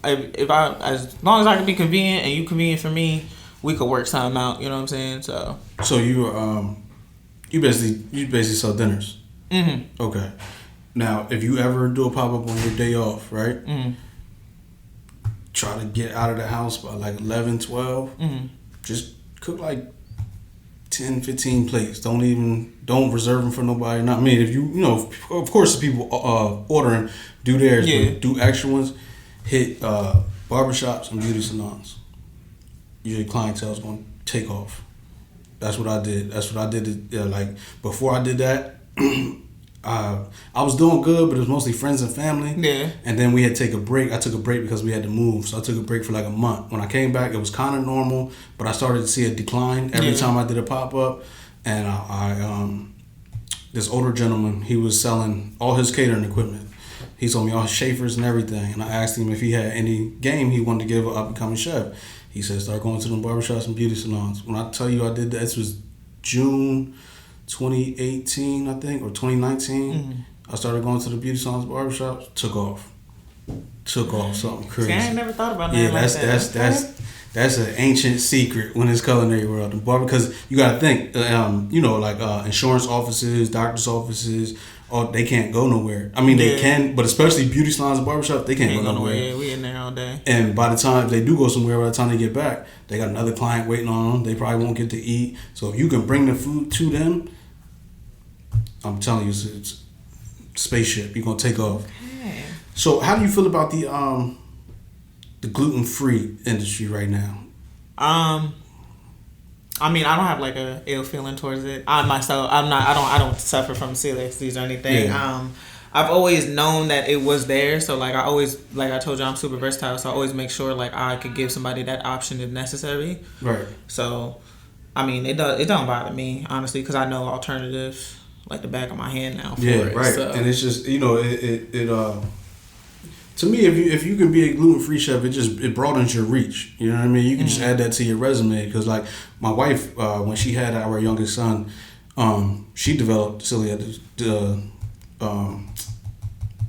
as long as I can be convenient and you convenient for me, we could work something out, you know what I'm saying? So you basically sell dinners. Mm-hmm. Okay. Now, if you ever do a pop-up on your day off, right? Mm-hmm. Try to get out of the house by like 11, 12. Mm-hmm. Just cook like 10, 15 plates. Don't reserve them for nobody. Not me. If you know, of course, the people ordering do theirs, but do extra ones. Hit barbershops and beauty salons. Your clientele is going to take off. That's what I did. Like, before I did that, I was doing good, but it was mostly friends and family. Yeah. And then we had to take a break. I took a break because we had to move. So I took a break for like a month. When I came back, it was kind of normal, but I started to see a decline every time I did a pop-up. And I this older gentleman, he was selling all his catering equipment. He told me all his chafers and everything. And I asked him if he had any game he wanted to give an up-and-coming chef. He said, start going to them barbershops and beauty salons. When I tell you I did that, this was June 2018, I think, or 2019. Mm-hmm. I started going to the beauty salons, barbershops, took off something crazy. See, I ain't never thought about that. That's an ancient secret when it's culinary world. Because you got to think, insurance offices, doctor's offices, they can't go nowhere. I mean, they can, but especially beauty salons and barbershops, they can't go nowhere. Yeah, we in there all day. And by the time they do go somewhere, by the time they get back, they got another client waiting on them. They probably won't get to eat. So if you can bring the food to them, I'm telling you, it's spaceship. You're gonna take off. Okay. So how do you feel about the gluten-free industry right now? I mean, I don't have like a ill feeling towards it. I don't suffer from celiac disease or anything. Yeah. I've always known that it was there. So like I told you, I'm super versatile. So I always make sure like I could give somebody that option if necessary. Right. So, I mean, it don't bother me honestly because I know alternatives like the back of my hand now for it. Right. So. And it's just, it to me, if you can be a gluten free chef, it broadens your reach. You know what I mean? You can just add that to your resume. Because like my wife, when she had our youngest son, she developed celiac.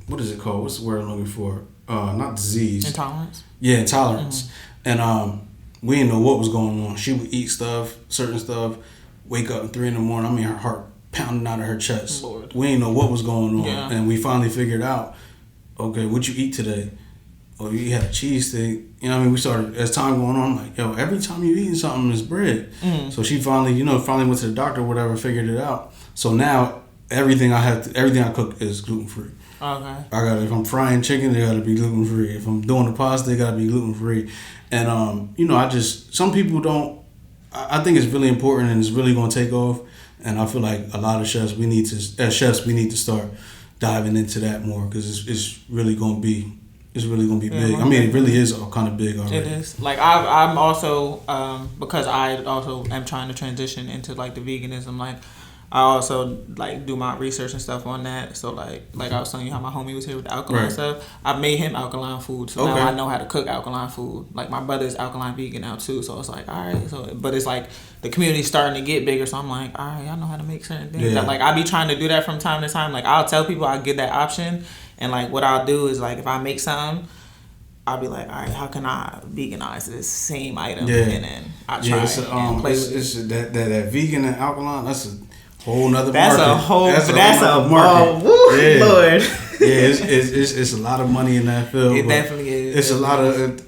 What is it called? What's the word I'm looking for? Not disease. Intolerance. Yeah, intolerance. And we didn't know what was going on. She would eat certain stuff, wake up at 3 a.m. I mean, her heart pounding out of her chest. Lord. We didn't know what was going on. Yeah. And we finally figured out, okay, what you eat today? Oh, you had a cheese steak. You know what I mean? We started, as time going on, like, yo, every time you eating something, it's bread. So she finally went to the doctor or whatever, figured it out. So now everything I cook is gluten free. Okay. If I'm frying chicken, they gotta be gluten free. If I'm doing the pasta, they gotta be gluten free. And some people don't. I think it's really important and it's really gonna take off. And I feel like a lot of chefs, we need to start diving into that more because it's really gonna be big. I mean, it really is kind of big already. It is. Like I'm also because I also am trying to transition into like the veganism. Like I also like do my research and stuff on that. So like I was telling you how my homie was here with the alkaline stuff. I made him alkaline food, so now I know how to cook alkaline food. Like my brother's alkaline vegan now too, so it's like all right. So but it's like the community's starting to get bigger, so I'm like all right, I know how to make certain things. Yeah. Like I be trying to do that from time to time. Like I'll tell people I get that option, and like what I'll do is like if I make something, I'll be like, all right, how can I veganize this same item? Yeah. And then I try and play with it. It's that vegan and alkaline. That's a whole nother That's market. That's a market. Lord. It's a lot of money in that field. It definitely is. It's a lot of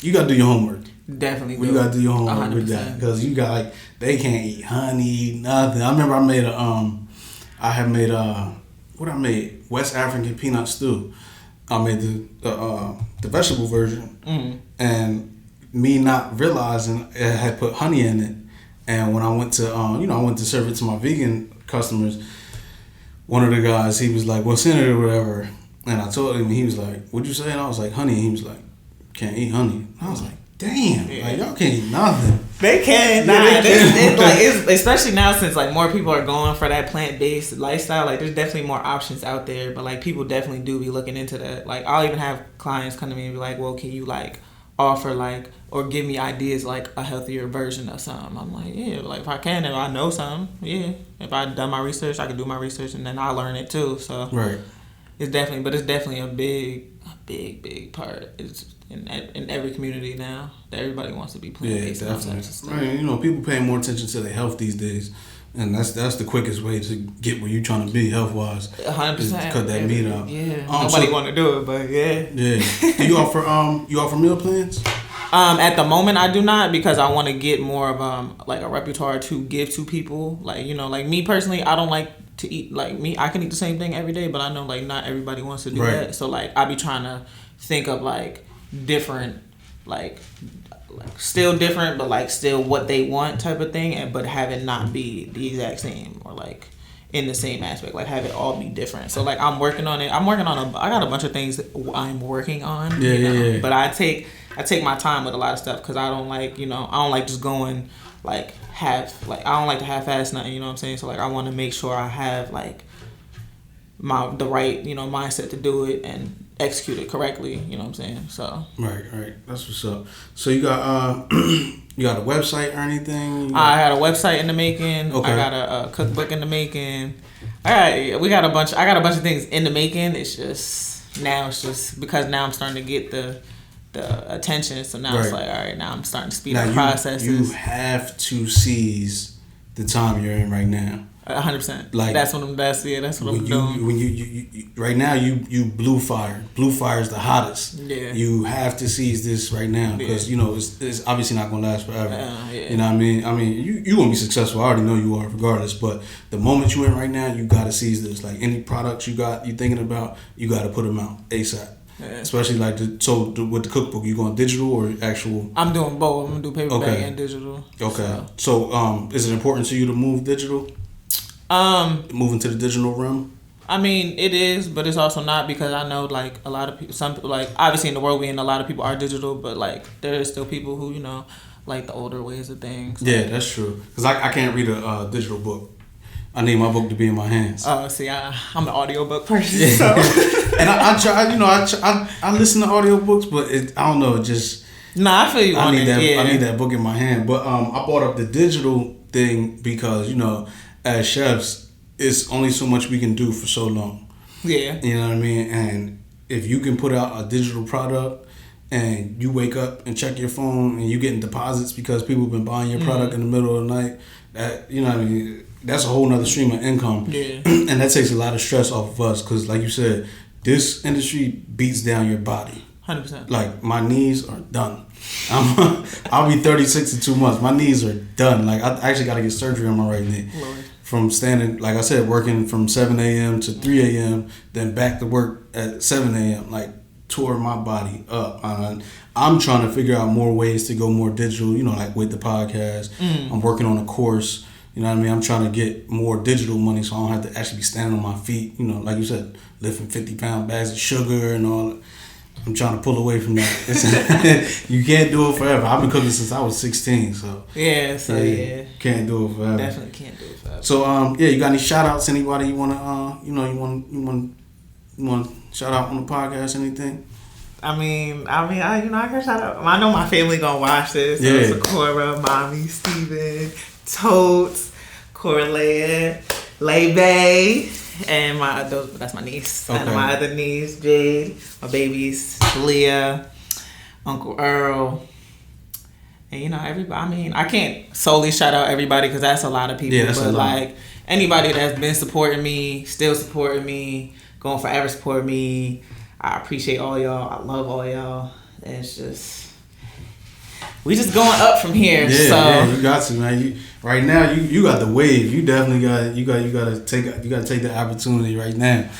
you gotta do your homework. Definitely. You gotta do your homework 100%. with that because you got like they can't eat honey, nothing. I remember I made West African peanut stew. I made the vegetable version, and me not realizing it had put honey in it. And when I went to I went to serve it to my vegan customers, one of the guys, he was like, "What's in it?" or whatever. And I told him, he was like, "What'd you say?" And I was like, "Honey." And he was like, "Can't eat honey." And I was like, "Damn, like y'all can't eat nothing." They can. It's especially now since like more people are going for that plant-based lifestyle. Like there's definitely more options out there, but like people definitely do be looking into that. Like I'll even have clients come to me and be like, "Well, can you like offer like or give me ideas like a healthier version of something?" I'm like, yeah, like if I can, if I know something, yeah. If I done my research, I can do my research and then I learn it too. So right, it's definitely a big part. It's in every community now that everybody wants to be plant-based. Yeah, definitely. Right, people paying more attention to their health these days. And that's the quickest way to get where you're trying to be health wise. 100%. Cut that meat out. Yeah. Nobody want to do it, but yeah. Yeah. Do you offer meal plans? At the moment I do not because I want to get more of like a repertoire to give to people. Like like me personally, I don't like to eat like me. I can eat the same thing every day, but I know like not everybody wants to do that. So like I be trying to think of like different like still different, but like still what they want type of thing, but have it not be the exact same or like in the same aspect. Like have it all be different. So like I'm working on it. I got a bunch of things that I'm working on. Yeah. But I take my time with a lot of stuff because I don't like I don't like just going like I don't like to half-ass nothing. You know what I'm saying? So like I want to make sure I have like the right mindset to do it and execute it correctly, you know what I'm saying? So right, that's what's up. So you got you got a website or anything? I had a website in the making. Okay. I got a cookbook in the making. All right, I got a bunch of things in the making. It's just because now I'm starting to get the attention. So now it's like, all right, now I'm starting to speed up processes. You have to seize the time you're in right now. 100%. Like that's what I'm doing. When you right now you blue fire. Blue fire is the hottest. Yeah. You have to seize this right now because it's obviously not gonna last forever. Yeah. You know what I mean? I mean you gonna be successful. I already know you are regardless. But the moment you're in right now, you gotta seize this. Like any products you thinking about, you gotta put them out ASAP. Yeah. Especially like with the cookbook, you going digital or actual? I'm doing both. I'm gonna do paperback and digital. Okay. So is it important to you to move digital? Moving to the digital realm? I mean, it is, but it's also not because I know like a lot of people, some people like obviously in the world we in, a lot of people are digital, but like there is still people who like the older ways of things. Yeah, that's true. Because I can't read a digital book. I need my book to be in my hands. See, I'm an audiobook person. So. And I try, I listen to audiobooks, but I don't know, it just... Nah, I feel you on it. I need that book in my hand. But I brought up the digital thing because, as chefs, it's only so much we can do for so long. Yeah. You know what I mean? And if you can put out a digital product and you wake up and check your phone and you getting deposits because people have been buying your product in the middle of the night, that, you know what I mean? That's a whole nother stream of income. Yeah. And that takes a lot of stress off of us because, like you said, this industry beats down your body. 100%. Like, my knees are done. I'll be 36 in 2 months. My knees are done. Like, I actually got to get surgery on my right knee. Lord. From standing, like I said, working from 7 a.m. to 3 a.m., then back to work at 7 a.m., like, tore my body up. I'm trying to figure out more ways to go more digital, like with the podcast. I'm working on a course. You know what I mean? I'm trying to get more digital money so I don't have to actually be standing on my feet. Like you said, lifting 50-pound bags of sugar and all. I'm trying to pull away from that. You can't do it forever. I've been cooking since I was 16, so yeah. Can't do it forever. Definitely can't do it forever. So you got any shout outs? Anybody you wanna you want to shout out on the podcast? Anything? I can shout out. I know my family gonna watch this. So yeah. It's Cora, Mommy, Steven, Totes, Corlea, Lebe, and that's my niece. Okay. And my other niece, Jade, my babies, Leah, Uncle Earl, and everybody. I can't solely shout out everybody because that's a lot of people. Yeah, but like anybody that's been supporting me, still supporting me, going forever supporting me. I appreciate all y'all. I love all y'all. And it's just we just going up from here. Yeah, so yeah, you got to, man. Right now, you got the wave. You definitely got to take the opportunity right now.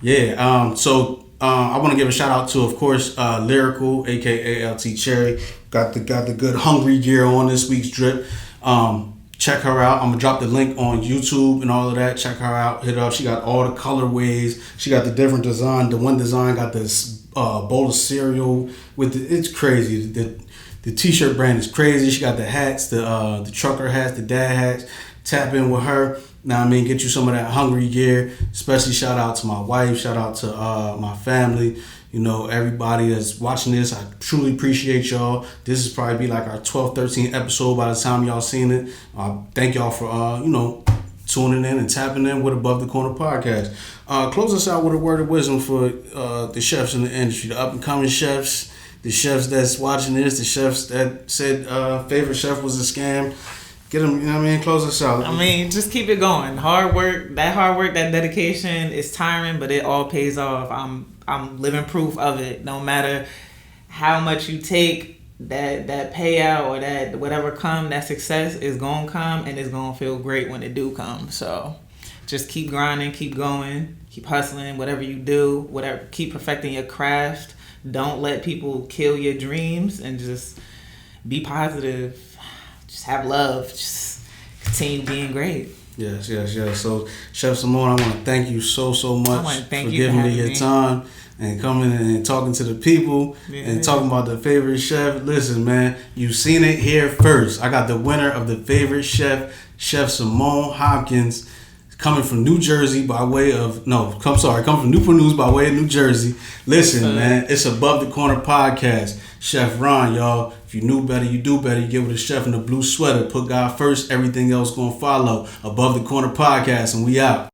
Yeah. So I want to give a shout out to, of course, Lyrical, aka LT Cherry. Got the good hungry gear on this week's drip. Check her out. I'm gonna drop the link on YouTube and all of that. Check her out. Hit her up. She got all the colorways. She got the different design. The one design got this bowl of cereal with it's crazy. The t-shirt brand is crazy. She got the hats, the trucker hats, the dad hats. Tap in with her. Now get you some of that hungry gear. Especially shout out to my wife. Shout out to my family. Everybody that's watching this, I truly appreciate y'all. This is probably be like our 12th, 13th episode by the time y'all seen it. Thank y'all for, tuning in and tapping in with Above the Corner podcast. Close us out with a word of wisdom for the chefs in the industry, the up-and-coming chefs, the chefs that's watching this, the chefs that said favorite chef was a scam. Get them, close us out. Just keep it going. Hard work, that dedication is tiring, but it all pays off. I'm living proof of it. No matter how much you take, that payout or that whatever come, that success is gonna come and it's gonna feel great when it do come. So just keep grinding, keep going, keep hustling, whatever you do, keep perfecting your craft. Don't let people kill your dreams and just be positive. Just have love. Just continue being great. Yes. So, Chef Sémone, I want to thank you so much for giving me your time and coming and talking to the people and talking about the favorite chef. Listen, man, you've seen it here first. I got the winner of the favorite chef, Chef Sémone Hopkins, coming from New Jersey coming from Newport News by way of New Jersey. Listen, man, it's Above the Corner podcast. Chef Ron, y'all. If you knew better, you do better. You get with a chef in a blue sweater. Put God first. Everything else gonna follow. Above the Corner podcast, and we out.